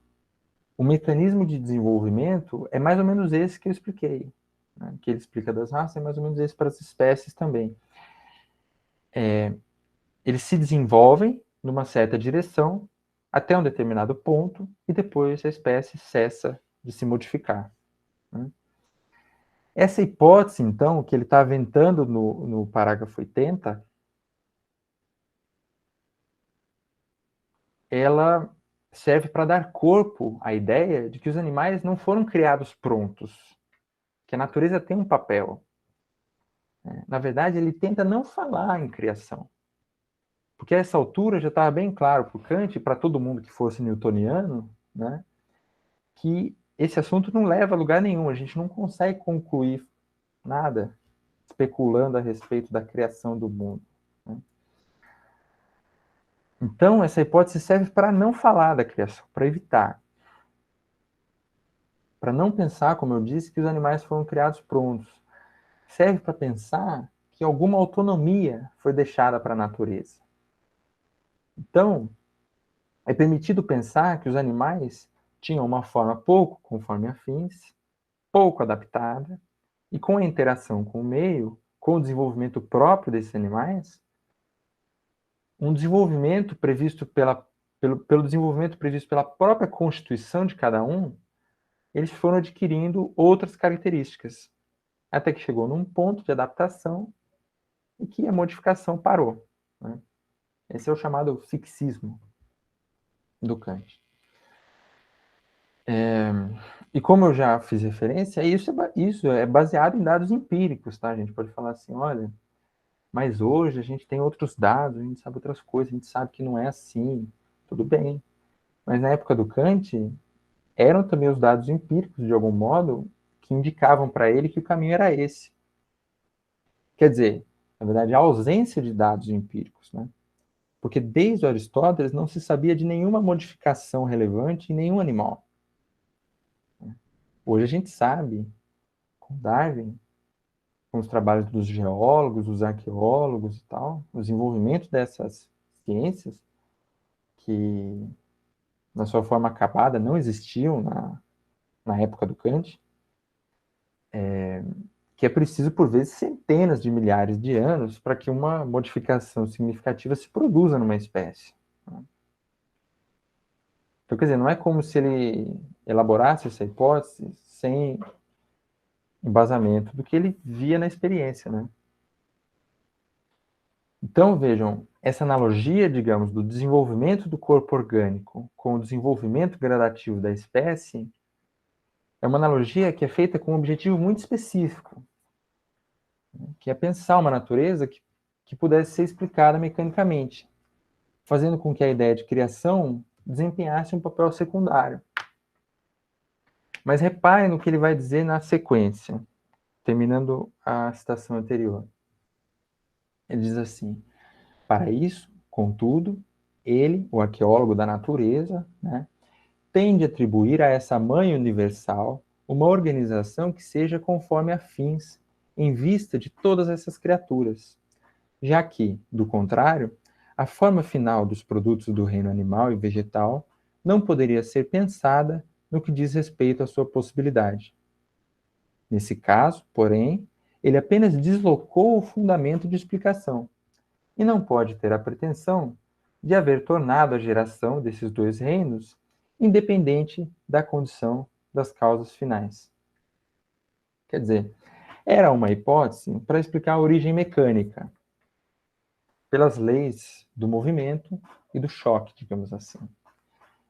o mecanismo de desenvolvimento é mais ou menos esse que eu expliquei, né? Que ele explica das raças, é mais ou menos esse para as espécies também. Eles se desenvolvem numa certa direção até um determinado ponto e depois a espécie cessa de se modificar, né? Essa hipótese, então, que ele está aventando no parágrafo 80, ela serve para dar corpo à ideia de que os animais não foram criados prontos, que a natureza tem um papel. Na verdade, ele tenta não falar em criação, porque a essa altura já estava bem claro para o Kant e para todo mundo que fosse newtoniano, né, que esse assunto não leva a lugar nenhum, a gente não consegue concluir nada especulando a respeito da criação do mundo, né? Então, essa hipótese serve para não falar da criação, para evitar. Para não pensar, como eu disse, que os animais foram criados prontos. Serve para pensar que alguma autonomia foi deixada para a natureza. Então, é permitido pensar que os animais tinham uma forma pouco conforme afins, pouco adaptada, e com a interação com o meio, com o desenvolvimento próprio desses animais, um desenvolvimento previsto pelo desenvolvimento previsto pela própria constituição de cada um, eles foram adquirindo outras características, até que chegou num ponto de adaptação em que a modificação parou, né? Esse é o chamado fixismo do Kant. E como eu já fiz referência, isso é baseado em dados empíricos, tá? A gente pode falar assim, olha, mas hoje a gente tem outros dados, a gente sabe outras coisas, a gente sabe que não é assim, tudo bem. Mas na época do Kant, eram também os dados empíricos, de algum modo, que indicavam para ele que o caminho era esse. Quer dizer, na verdade, a ausência de dados empíricos, né? Porque desde Aristóteles não se sabia de nenhuma modificação relevante em nenhum animal. Hoje a gente sabe, com Darwin, com os trabalhos dos geólogos, dos arqueólogos e tal, o desenvolvimento dessas ciências que, na sua forma acabada, não existiam na época do Kant, que é preciso, por vezes, centenas de milhares de anos para que uma modificação significativa se produza numa espécie. Então, quer dizer, não é como se ele elaborasse essa hipótese sem embasamento do que ele via na experiência, né? Então, vejam, essa analogia, digamos, do desenvolvimento do corpo orgânico com o desenvolvimento gradativo da espécie é uma analogia que é feita com um objetivo muito específico, que é pensar uma natureza que pudesse ser explicada mecanicamente, fazendo com que a ideia de criação desempenhasse um papel secundário. Mas reparem no que ele vai dizer na sequência, terminando a citação anterior. Ele diz assim: para isso, contudo, ele, o arqueólogo da natureza, né, tem de atribuir a essa mãe universal uma organização que seja conforme a fins, em vista de todas essas criaturas, já que, do contrário, a forma final dos produtos do reino animal e vegetal não poderia ser pensada no que diz respeito à sua possibilidade. Nesse caso, porém, ele apenas deslocou o fundamento de explicação, e não pode ter a pretensão de haver tornado a geração desses dois reinos independente da condição das causas finais. Quer dizer, era uma hipótese para explicar a origem mecânica, pelas leis do movimento e do choque, digamos assim.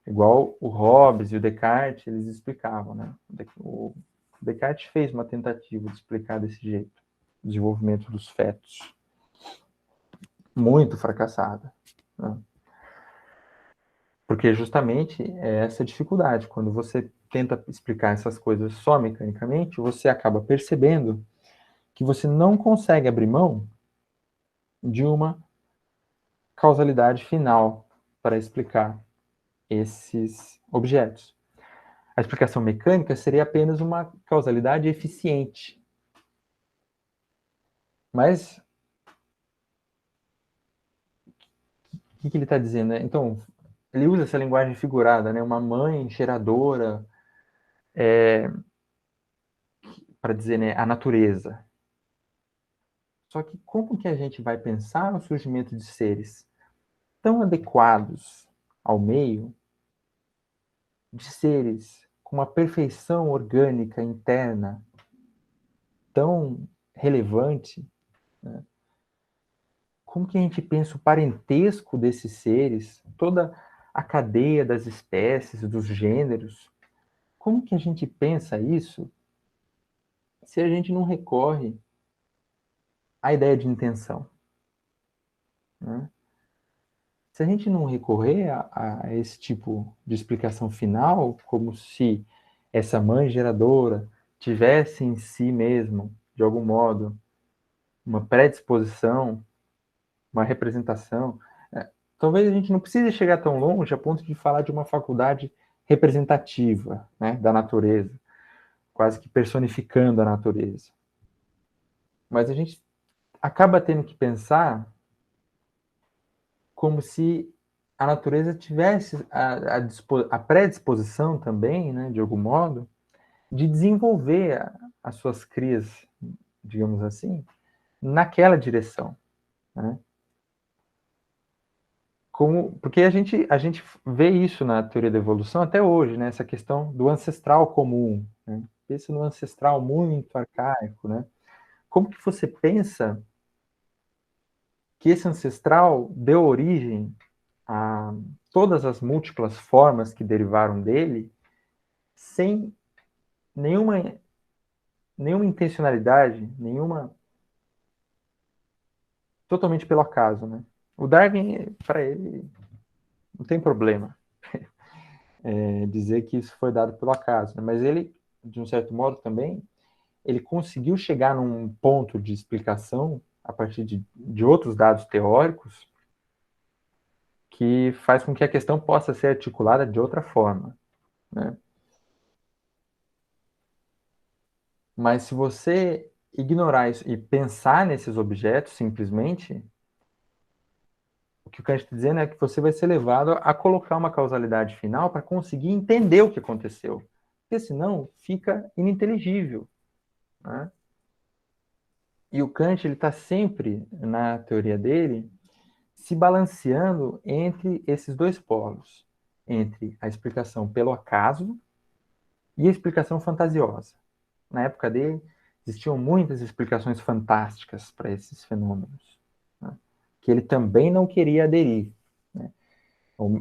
Igual o Hobbes e o Descartes, eles explicavam, né? O Descartes fez uma tentativa de explicar desse jeito, o desenvolvimento dos fetos. Muito fracassada, né? Porque justamente é essa dificuldade. Quando você tenta explicar essas coisas só mecanicamente, você acaba percebendo que você não consegue abrir mão de uma causalidade final para explicar esses objetos. A explicação mecânica seria apenas uma causalidade eficiente. Mas o que ele está dizendo, né? Então, ele usa essa linguagem figurada, né? Uma mãe cheiradora, para dizer, né, a natureza. Só que como que a gente vai pensar no surgimento de seres tão adequados ao meio, de seres com uma perfeição orgânica interna tão relevante, né? Como que a gente pensa o parentesco desses seres, toda a cadeia das espécies, dos gêneros? Como que a gente pensa isso se a gente não recorre à ideia de intenção, né? Se a gente não recorrer a esse tipo de explicação final, como se essa mãe geradora tivesse em si mesmo, de algum modo, uma predisposição, uma representação, talvez a gente não precise chegar tão longe a ponto de falar de uma faculdade representativa, né, da natureza, quase que personificando a natureza. Mas a gente acaba tendo que pensar como se a natureza tivesse a predisposição também, né, de algum modo, de desenvolver as suas crias, digamos assim, naquela direção, né? Porque a gente vê isso na teoria da evolução até hoje, né? Essa questão do ancestral comum, né? Pensa no ancestral muito arcaico, né? Como que você pensa que esse ancestral deu origem a todas as múltiplas formas que derivaram dele sem nenhuma intencionalidade, totalmente pelo acaso, né? O Darwin, para ele, não tem problema dizer que isso foi dado pelo acaso, né? Mas ele, de um certo modo também, ele conseguiu chegar num ponto de explicação a partir de outros dados teóricos que faz com que a questão possa ser articulada de outra forma, né? Mas se você ignorar isso e pensar nesses objetos simplesmente, o que o Kant está dizendo é que você vai ser levado a colocar uma causalidade final para conseguir entender o que aconteceu. Porque senão fica ininteligível, né? E o Kant está sempre, na teoria dele, se balanceando entre esses dois polos, entre a explicação pelo acaso e a explicação fantasiosa. Na época dele, existiam muitas explicações fantásticas para esses fenômenos, né? Que ele também não queria aderir, né?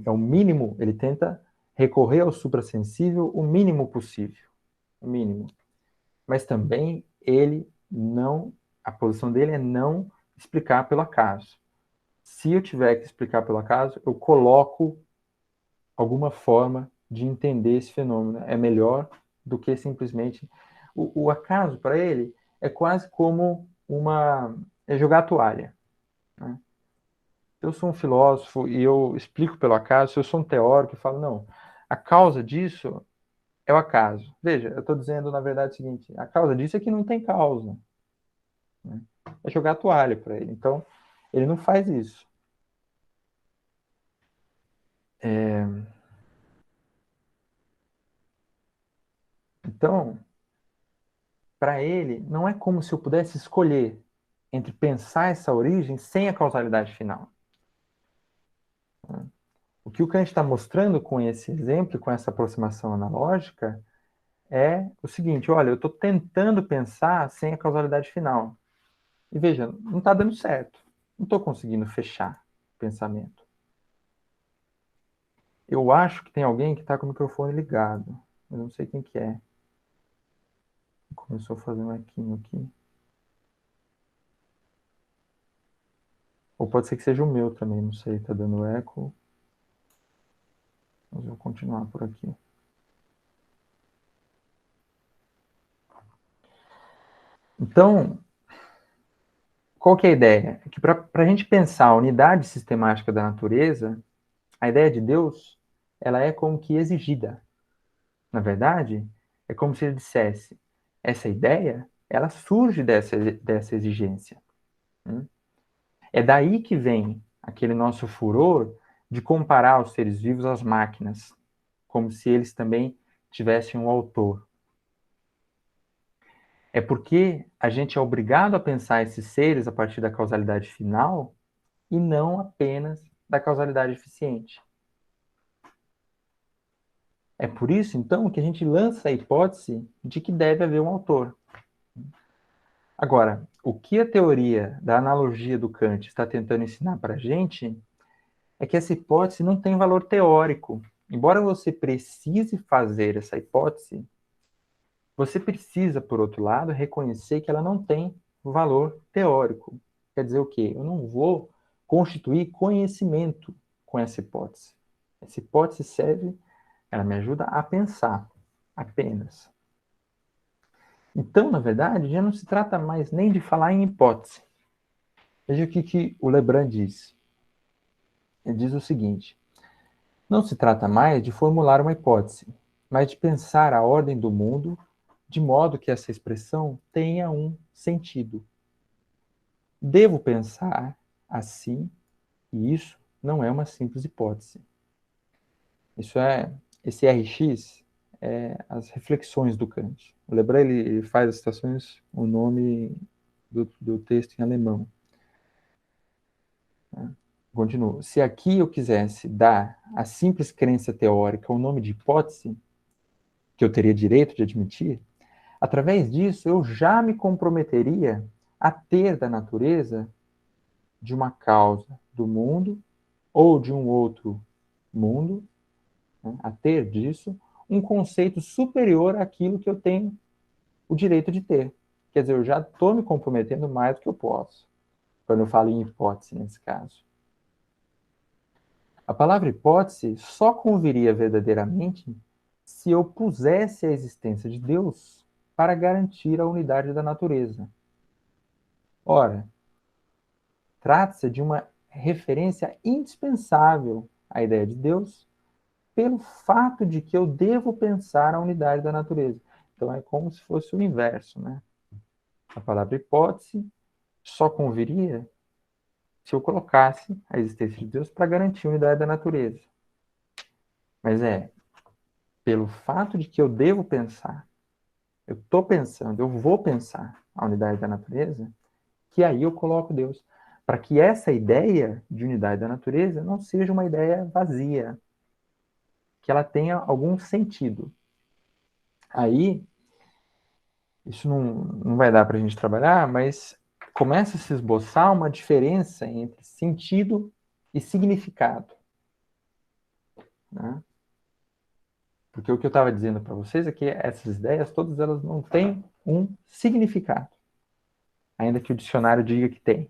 É o mínimo, ele tenta recorrer ao suprassensível o mínimo possível, o mínimo. Mas também a posição dele é não explicar pelo acaso. Se eu tiver que explicar pelo acaso, eu coloco alguma forma de entender esse fenômeno. É melhor do que simplesmente... O acaso, para ele, é quase como é jogar a toalha, né? Se eu sou um filósofo e eu explico pelo acaso, se eu sou um teórico e falo, não, a causa disso é o acaso. Veja, eu estou dizendo, na verdade, o seguinte, a causa disso é que não tem causa, né? É jogar a toalha para ele. Então, ele não faz isso. Então, para ele, não é como se eu pudesse escolher entre pensar essa origem sem a causalidade final. O que o Kant está mostrando com esse exemplo, com essa aproximação analógica, é o seguinte: olha, eu estou tentando pensar sem a causalidade final. E veja, não está dando certo. Não estou conseguindo fechar o pensamento. Eu acho que tem alguém que está com o microfone ligado. Eu não sei quem que é. Começou a fazer um equinho aqui. Ou pode ser que seja o meu também, não sei. Está dando eco. Mas eu vou continuar por aqui. Então, qual que é a ideia? É que para a gente pensar a unidade sistemática da natureza, a ideia de Deus, ela é como que exigida. Na verdade, é como se ele dissesse, essa ideia, ela surge dessa exigência. É daí que vem aquele nosso furor de comparar os seres vivos às máquinas, como se eles também tivessem um autor. É porque a gente é obrigado a pensar esses seres a partir da causalidade final e não apenas da causalidade eficiente. É por isso, então, que a gente lança a hipótese de que deve haver um autor. Agora, o que a teoria da analogia do Kant está tentando ensinar para a gente é que essa hipótese não tem valor teórico. Embora você precise fazer essa hipótese, você precisa, por outro lado, reconhecer que ela não tem valor teórico. Quer dizer o quê? Eu não vou constituir conhecimento com essa hipótese. Essa hipótese serve, ela me ajuda a pensar, apenas. Então, na verdade, já não se trata mais nem de falar em hipótese. Veja o que o Lebrun diz. Ele diz o seguinte: não se trata mais de formular uma hipótese, mas de pensar a ordem do mundo de modo que essa expressão tenha um sentido. Devo pensar assim, e isso não é uma simples hipótese. Esse RX é as reflexões do Kant. O Lebrun ele faz as citações, o nome do texto em alemão. continuo. Se aqui eu quisesse dar à simples crença teórica o nome de hipótese, que eu teria direito de admitir, através disso eu já me comprometeria a ter da natureza de uma causa do mundo ou de um outro mundo, né, a ter disso um conceito superior àquilo que eu tenho o direito de ter. Quer dizer, eu já estou me comprometendo mais do que eu posso, quando eu falo em hipótese nesse caso. A palavra hipótese só conviria verdadeiramente se eu pusesse a existência de Deus para garantir a unidade da natureza. Ora, trata-se de uma referência indispensável à ideia de Deus pelo fato de que eu devo pensar a unidade da natureza. Então é como se fosse o inverso, né? A palavra hipótese só conviria se eu colocasse a existência de Deus para garantir a unidade da natureza. Mas é pelo fato de que eu devo pensar, eu estou pensando, eu vou pensar a unidade da natureza, que aí eu coloco Deus. Para que essa ideia de unidade da natureza não seja uma ideia vazia, que ela tenha algum sentido. Aí, isso não vai dar para a gente trabalhar, mas começa a se esboçar uma diferença entre sentido e significado, né? Porque o que eu estava dizendo para vocês é que essas ideias, todas elas não têm um significado, ainda que o dicionário diga que tem.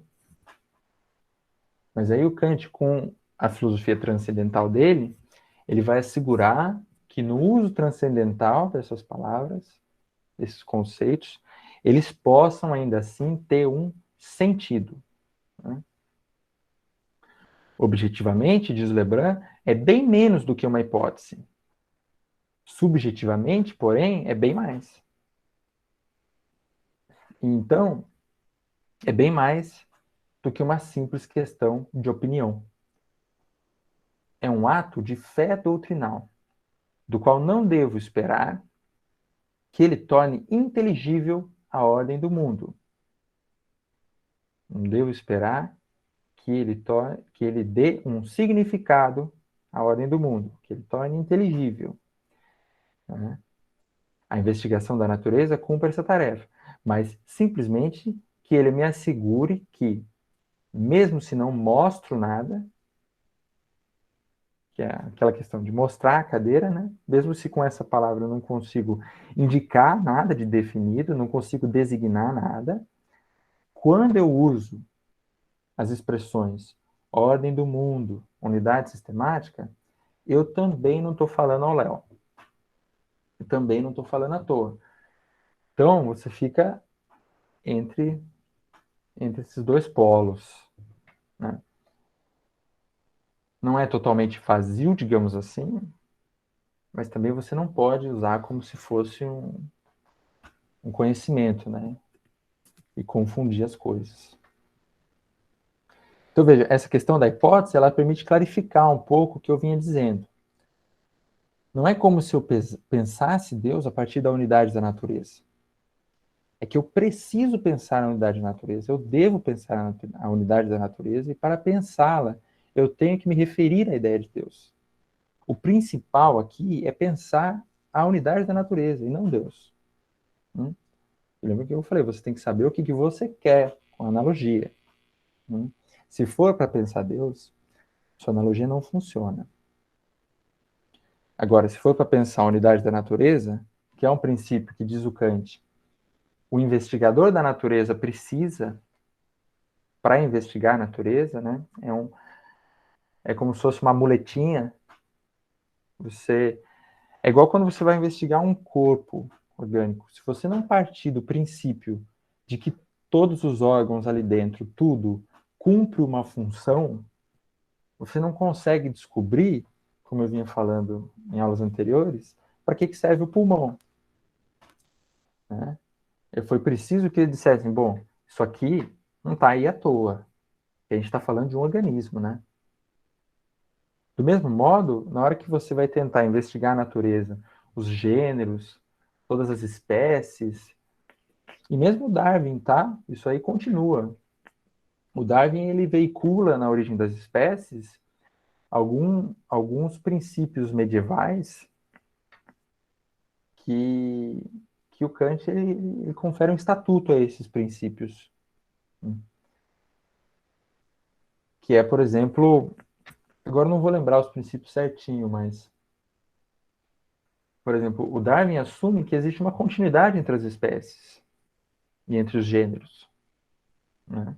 Mas aí o Kant, com a filosofia transcendental dele, ele vai assegurar que no uso transcendental dessas palavras, desses conceitos, eles possam ainda assim ter um sentido, né? Objetivamente, diz Lebrun, é bem menos do que uma hipótese. Subjetivamente, porém, é bem mais. Então, é bem mais do que uma simples questão de opinião. É um ato de fé doutrinal, do qual não devo esperar que ele torne inteligível a ordem do mundo. Não devo esperar que ele dê um significado à ordem do mundo, que ele torne inteligível, né? A investigação da natureza cumpre essa tarefa, mas simplesmente que ele me assegure que, mesmo se não mostro nada, que é aquela questão de mostrar a cadeira, né? Mesmo se com essa palavra eu não consigo indicar nada de definido, não consigo designar nada, quando eu uso as expressões ordem do mundo, unidade sistemática, eu também não estou falando ao léu. Eu também não estou falando à toa. Então, você fica entre esses dois polos, né? Não é totalmente vazio, digamos assim, mas também você não pode usar como se fosse um conhecimento, né? E confundir as coisas. Então, veja, essa questão da hipótese, ela permite clarificar um pouco o que eu vinha dizendo. Não é como se eu pensasse Deus a partir da unidade da natureza. É que eu preciso pensar na unidade da natureza, eu devo pensar na unidade da natureza, e para pensá-la, eu tenho que me referir à ideia de Deus. O principal aqui é pensar a unidade da natureza, e não Deus. Lembra que eu falei, você tem que saber o que você quer com a analogia. Se for para pensar Deus, sua analogia não funciona. Agora, se for para pensar a unidade da natureza, que é um princípio que diz o Kant, o investigador da natureza precisa, para investigar a natureza, né? É como se fosse uma muletinha. É igual quando você vai investigar um corpo orgânico. Se você não partir do princípio de que todos os órgãos ali dentro, tudo, cumpre uma função, você não consegue descobrir, como eu vinha falando em aulas anteriores, para que serve o pulmão, né? Foi preciso que eles dissessem, bom, isso aqui não está aí à toa. A gente está falando de um organismo, né? Do mesmo modo, na hora que você vai tentar investigar a natureza, os gêneros, todas as espécies, e mesmo Darwin, tá? Isso aí continua. O Darwin, ele veicula na origem das espécies alguns princípios medievais que o Kant ele confere um estatuto a esses princípios. Que é, por exemplo, agora não vou lembrar os princípios certinho, mas, por exemplo, o Darwin assume que existe uma continuidade entre as espécies e entre os gêneros, né?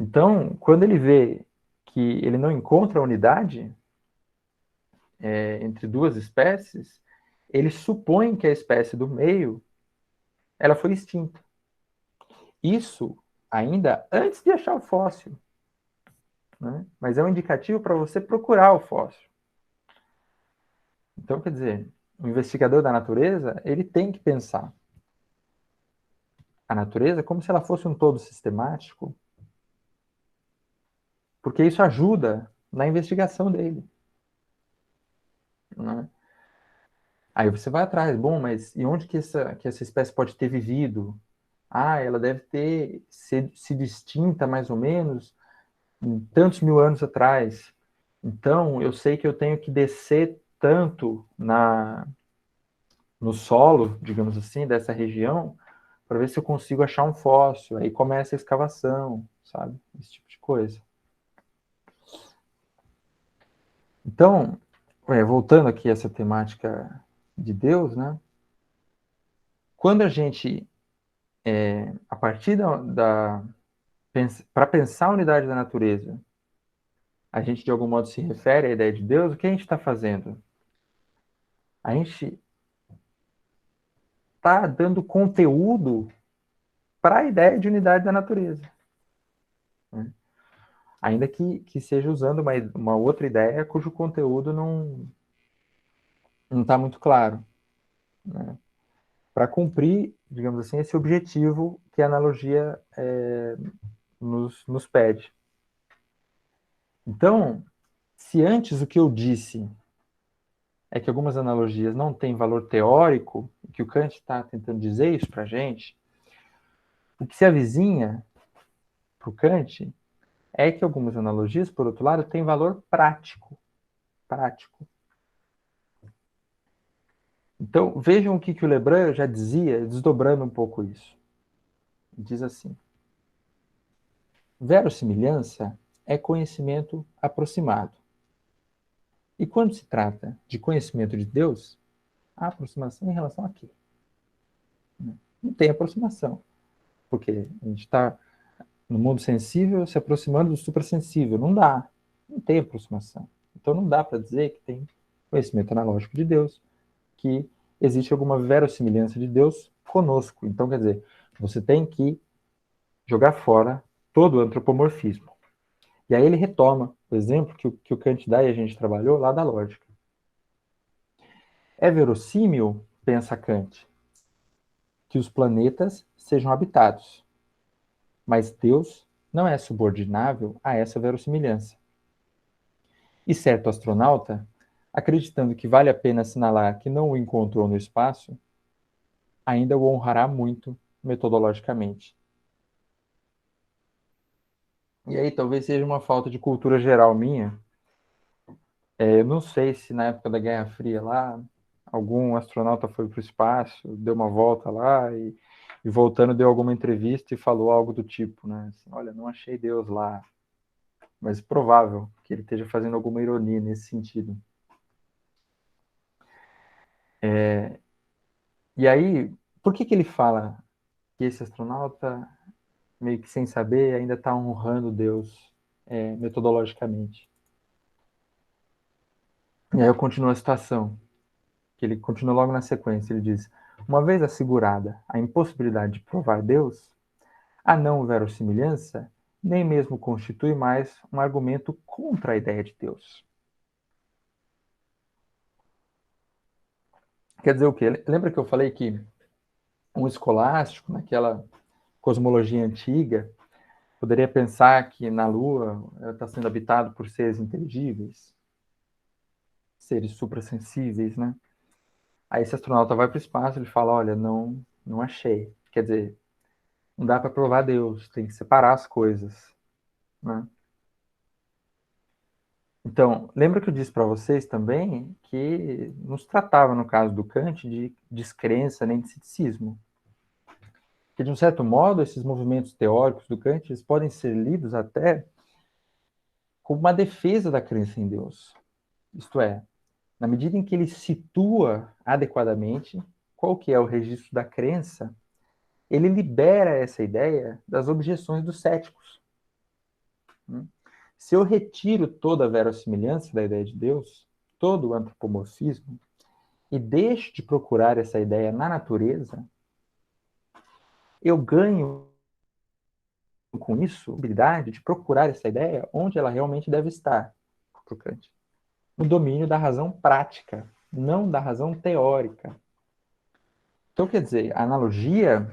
Então, quando ele vê que ele não encontra a unidade entre duas espécies, ele supõe que a espécie do meio ela foi extinta. Isso ainda antes de achar o fóssil, né? Mas é um indicativo para você procurar o fóssil. Então, quer dizer, o investigador da natureza ele tem que pensar a natureza como se ela fosse um todo sistemático, porque isso ajuda na investigação dele, né? Aí você vai atrás, bom, mas e onde que essa espécie pode ter vivido? Ah, ela deve ter sido extinta mais ou menos em tantos mil anos atrás. Então, eu sei que eu tenho que descer tanto no solo, digamos assim, dessa região, para ver se eu consigo achar um fóssil. Aí começa a escavação, sabe? Esse tipo de coisa. Então, voltando aqui a essa temática de Deus, né? Quando a gente, a partir para pensar a unidade da natureza, a gente de algum modo se refere à ideia de Deus, o que a gente está fazendo? A gente está dando conteúdo para a ideia de unidade da natureza, né? Ainda que seja usando uma outra ideia cujo conteúdo não está muito claro, né? Para cumprir, digamos assim, esse objetivo que a analogia nos pede. Então, se antes o que eu disse é que algumas analogias não têm valor teórico, e que o Kant está tentando dizer isso para a gente, o que se avizinha para o Kant é que algumas analogias, por outro lado, têm valor prático. Prático. Então, vejam o que o Lebrun já dizia, desdobrando um pouco isso. Diz assim: verossimilhança é conhecimento aproximado. E quando se trata de conhecimento de Deus, há aproximação em relação a quê? Não tem aproximação, porque a gente está no mundo sensível se aproximando do suprassensível. Não dá, não tem aproximação. Então não dá para dizer que tem conhecimento analógico de Deus, que existe alguma verossimilhança de Deus conosco. Então, quer dizer, você tem que jogar fora todo o antropomorfismo. E aí ele retoma o exemplo que o Kant dá e a gente trabalhou lá da lógica. É verossímil, pensa Kant, que os planetas sejam habitados, mas Deus não é subordinável a essa verossimilhança. E certo astronauta, acreditando que vale a pena assinalar que não o encontrou no espaço, ainda o honrará muito metodologicamente. E aí talvez seja uma falta de cultura geral minha. Eu não sei se na época da Guerra Fria lá, algum astronauta foi para o espaço, deu uma volta lá e voltando deu alguma entrevista e falou algo do tipo, né? Assim, olha, não achei Deus lá. Mas provável que ele esteja fazendo alguma ironia nesse sentido. E aí, por que ele fala que esse astronauta, meio que sem saber, ainda está honrando Deus metodologicamente? E aí eu continuo a citação, que ele continua logo na sequência. Ele diz: uma vez assegurada a impossibilidade de provar Deus, a não verossimilhança nem mesmo constitui mais um argumento contra a ideia de Deus. Quer dizer o quê? Lembra que eu falei que um escolástico, naquela cosmologia antiga, poderia pensar que na Lua está sendo habitado por seres inteligíveis, seres suprassensíveis, né? Aí esse astronauta vai para o espaço e ele fala: olha, não achei. Quer dizer, não dá para provar Deus, tem que separar as coisas. né? Então, lembra que eu disse para vocês também que não se tratava, no caso do Kant, de descrença nem de ceticismo. Que, de um certo modo, esses movimentos teóricos do Kant eles podem ser lidos até como uma defesa da crença em Deus. Isto é, na medida em que ele situa adequadamente qual que é o registro da crença, ele libera essa ideia das objeções dos céticos. Se eu retiro toda a verossimilhança da ideia de Deus, todo o antropomorfismo, e deixo de procurar essa ideia na natureza, eu ganho com isso a habilidade de procurar essa ideia onde ela realmente deve estar, para o Kant. No domínio da razão prática, não da razão teórica. Então, quer dizer, a analogia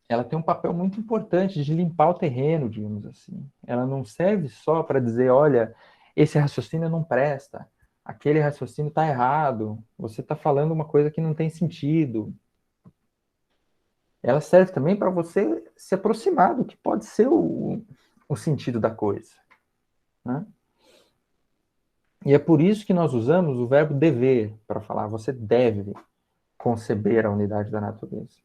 ela tem um papel muito importante de limpar o terreno, digamos assim. Ela não serve só para dizer, olha, esse raciocínio não presta, aquele raciocínio está errado, você está falando uma coisa que não tem sentido. Ela serve também para você se aproximar do que pode ser o sentido da coisa, né? E é por isso que nós usamos o verbo dever para falar, você deve conceber a unidade da natureza.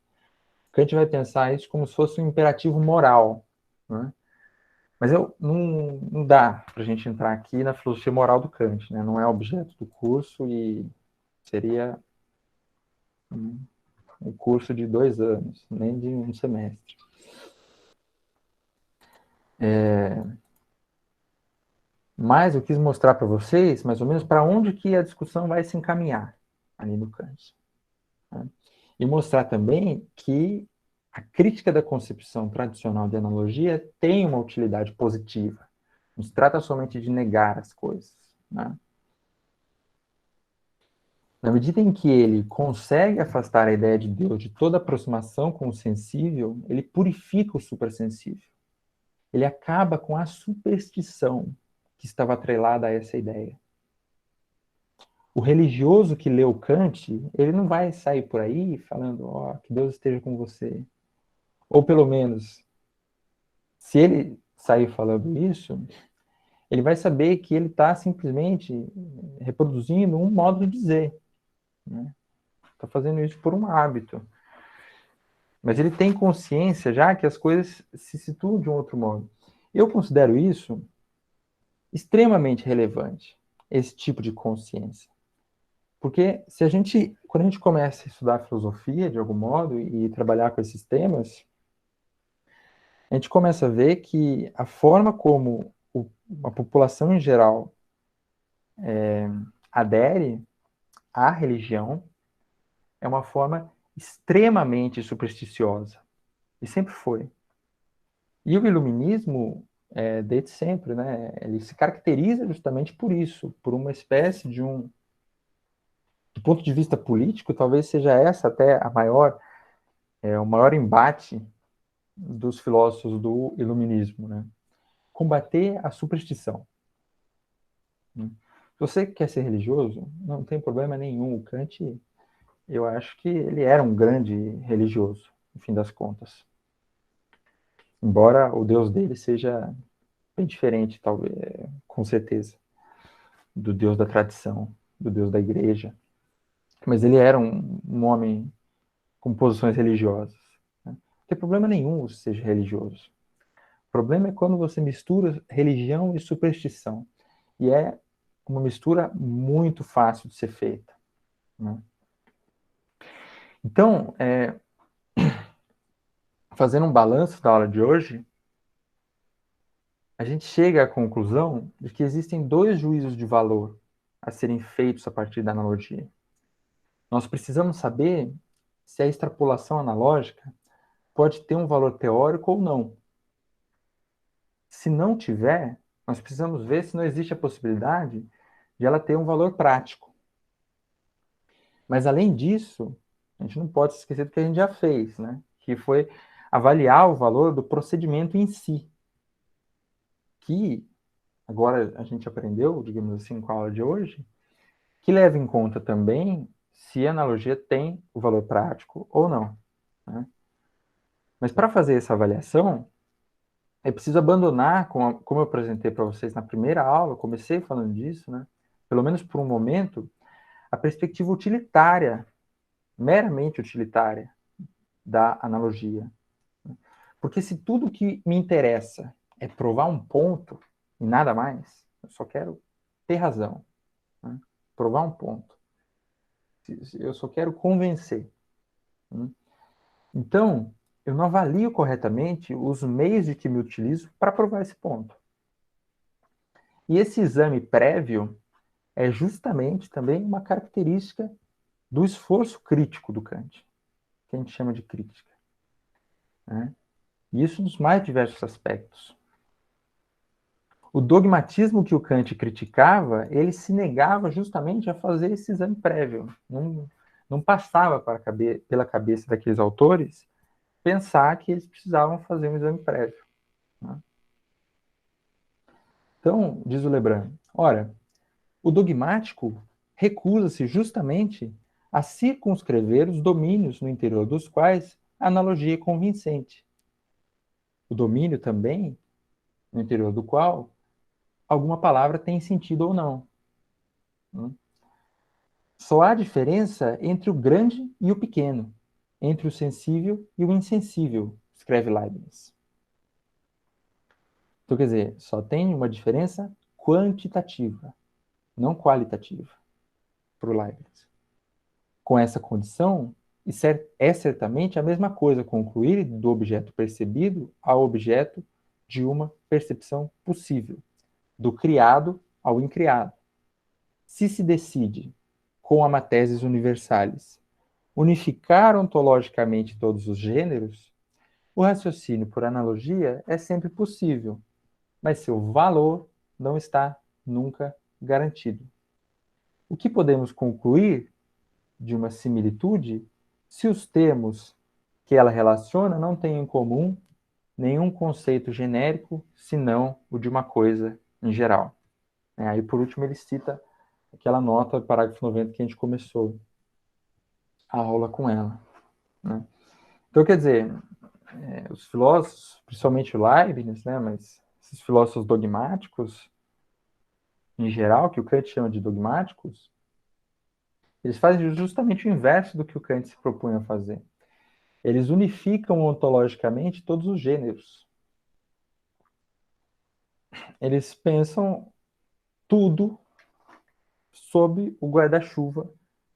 Kant vai pensar isso como se fosse um imperativo moral, né? Mas não dá para a gente entrar aqui na filosofia moral do Kant, né? Não é objeto do curso e seria um curso de 2 anos, nem de um semestre. Mas eu quis mostrar para vocês, mais ou menos, para onde que a discussão vai se encaminhar ali no Kant, né? E mostrar também que a crítica da concepção tradicional de analogia tem uma utilidade positiva. Não se trata somente de negar as coisas, né? Na medida em que ele consegue afastar a ideia de Deus de toda aproximação com o sensível, ele purifica o supersensível. Ele acaba com a superstição que estava atrelada a essa ideia. O religioso que leu Kant, ele não vai sair por aí falando, ó, que Deus esteja com você. Ou pelo menos, se ele sair falando isso, ele vai saber que ele está simplesmente reproduzindo um modo de dizer, né? Está fazendo isso por um hábito. Mas ele tem consciência já que as coisas se situam de um outro modo. Eu considero isso extremamente relevante, esse tipo de consciência. Porque quando a gente começa a estudar filosofia de algum modo e trabalhar com esses temas, a gente começa a ver que a forma como a população em geral adere à religião é uma forma extremamente supersticiosa. E sempre foi. E o iluminismo, desde sempre, né, ele se caracteriza justamente por isso, por uma espécie de do ponto de vista político, talvez seja essa até o maior embate dos filósofos do iluminismo, né? Combater a superstição. Se você quer ser religioso, não tem problema nenhum. O Kant, eu acho que ele era um grande religioso, no fim das contas. Embora o Deus dele seja bem diferente, talvez, com certeza, do Deus da tradição, do Deus da igreja. Mas ele era um homem com posições religiosas, né? Não tem problema nenhum você seja religioso. O problema é quando você mistura religião e superstição. E é uma mistura muito fácil de ser feita, né? Então, fazendo um balanço da aula de hoje, a gente chega à conclusão de que existem 2 juízos de valor a serem feitos a partir da analogia. Nós precisamos saber se a extrapolação analógica pode ter um valor teórico ou não. Se não tiver, nós precisamos ver se não existe a possibilidade de ela ter um valor prático. Mas, além disso, a gente não pode esquecer do que a gente já fez, né? Que foi avaliar o valor do procedimento em si. Que, agora a gente aprendeu, digamos assim, com a aula de hoje, que leva em conta também se a analogia tem o valor prático ou não, né? Mas para fazer essa avaliação, é preciso abandonar, como eu apresentei para vocês na primeira aula, comecei falando disso, né? Pelo menos por um momento, a perspectiva utilitária, meramente utilitária, da analogia. Porque se tudo que me interessa é provar um ponto e nada mais, eu só quero ter razão, né? Provar um ponto. Eu só quero convencer. Né? Então, eu não avalio corretamente os meios de que me utilizo para provar esse ponto. E esse exame prévio é justamente também uma característica do esforço crítico do Kant, que a gente chama de crítica. Né? E isso nos mais diversos aspectos. O dogmatismo que o Kant criticava, ele se negava justamente a fazer esse exame prévio. Não passava pela cabeça daqueles autores pensar que eles precisavam fazer um exame prévio. Né? Então, diz o Lebrun, ora, o dogmático recusa-se justamente a circunscrever os domínios no interior dos quais a analogia é convincente. O domínio também, no interior do qual alguma palavra tem sentido ou não. Só há diferença entre o grande e o pequeno, entre o sensível e o insensível, escreve Leibniz. Então, quer dizer, só tem uma diferença quantitativa, não qualitativa, para o Leibniz. Com essa condição, é certamente a mesma coisa concluir do objeto percebido ao objeto de uma percepção possível, do criado ao incriado. Se decide, com a matésis universalis, unificar ontologicamente todos os gêneros, o raciocínio por analogia é sempre possível, mas seu valor não está nunca garantido. O que podemos concluir de uma similitude se os termos que ela relaciona não têm em comum nenhum conceito genérico, senão o de uma coisa em geral? Aí, por último, ele cita aquela nota, parágrafo 90, que a gente começou a aula com ela. Né? Então, quer dizer, os filósofos, principalmente o Leibniz, né, mas esses filósofos dogmáticos, em geral, que o Kant chama de dogmáticos, eles fazem justamente o inverso do que o Kant se propunha a fazer. Eles unificam ontologicamente todos os gêneros. Eles pensam tudo sob o guarda-chuva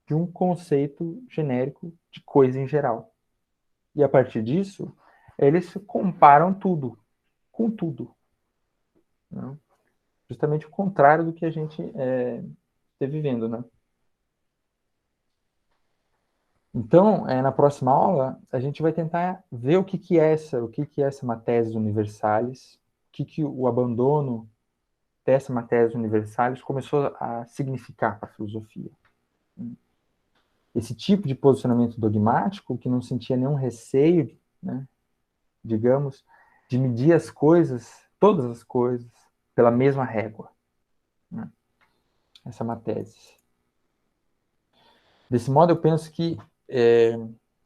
de um conceito genérico de coisa em geral. E a partir disso, eles comparam tudo com tudo. Né? Justamente o contrário do que a gente está vivendo, né? Então, na próxima aula, a gente vai tentar ver o que é essa matéria universalis, o que o abandono dessa matéria universalis começou a significar para a filosofia. Esse tipo de posicionamento dogmático, que não sentia nenhum receio, né, digamos, de medir as coisas, todas as coisas, pela mesma régua. Né? Essa é uma tese. Desse modo, eu penso que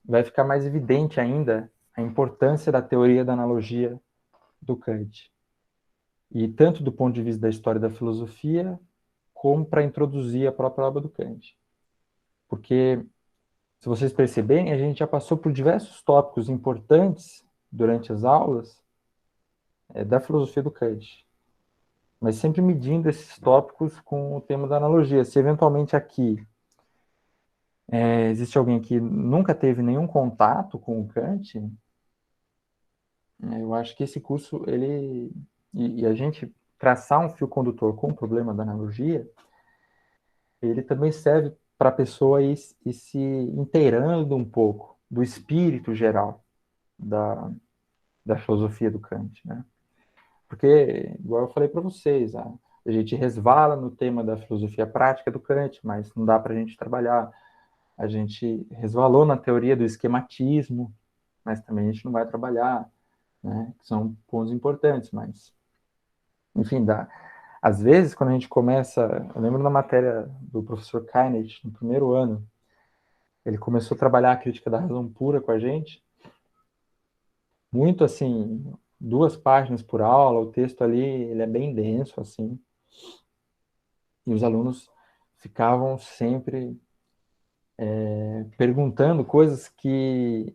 vai ficar mais evidente ainda a importância da teoria da analogia do Kant. E tanto do ponto de vista da história da filosofia, como para introduzir a própria obra do Kant. Porque, se vocês perceberem, a gente já passou por diversos tópicos importantes durante as aulas da filosofia do Kant. Mas sempre medindo esses tópicos com o tema da analogia. Se eventualmente aqui existe alguém que nunca teve nenhum contato com o Kant, eu acho que esse curso, e a gente traçar um fio condutor com o problema da analogia, ele também serve para a pessoa ir se inteirando um pouco do espírito geral da filosofia do Kant, né? Porque, igual eu falei para vocês, a gente resvala no tema da filosofia prática do Kant, mas não dá para a gente trabalhar. A gente resvalou na teoria do esquematismo, mas também a gente não vai trabalhar, né? São pontos importantes, mas, enfim, às vezes, quando a gente começa, eu lembro na matéria do professor Kainet, no primeiro ano, ele começou a trabalhar a crítica da razão pura com a gente, muito assim, 2 páginas por aula, o texto ali ele é bem denso, assim, e os alunos ficavam sempre perguntando coisas que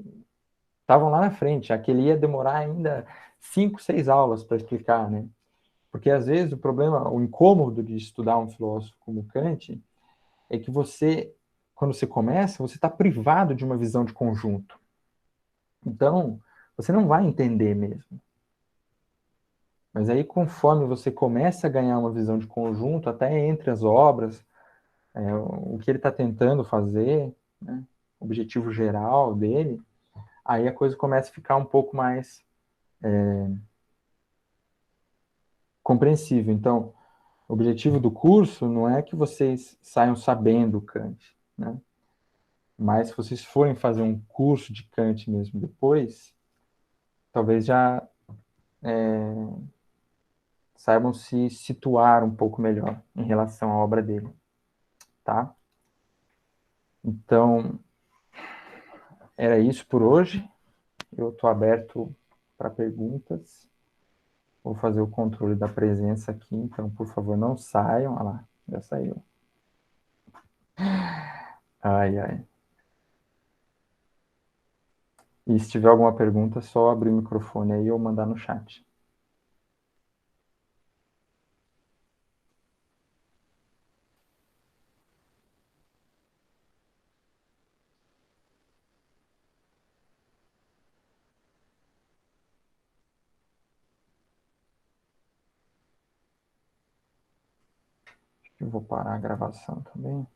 estavam lá na frente, aquele ia demorar ainda 5, 6 aulas para explicar, né? Porque às vezes o problema, o incômodo de estudar um filósofo como Kant é que você, quando você começa, você está privado de uma visão de conjunto. Então, você não vai entender mesmo. Mas aí, conforme você começa a ganhar uma visão de conjunto, até entre as obras, o que ele está tentando fazer, né, o objetivo geral dele, aí a coisa começa a ficar um pouco mais compreensível. Então, o objetivo do curso não é que vocês saiam sabendo Kant, né? Mas se vocês forem fazer um curso de Kant mesmo depois, talvez já saibam se situar um pouco melhor em relação à obra dele, tá? Então, era isso por hoje. Eu estou aberto para perguntas. Vou fazer o controle da presença aqui, então, por favor, não saiam. Olha lá, já saiu. Ai, ai. E se tiver alguma pergunta, é só abrir o microfone aí ou mandar no chat. Eu vou parar a gravação também.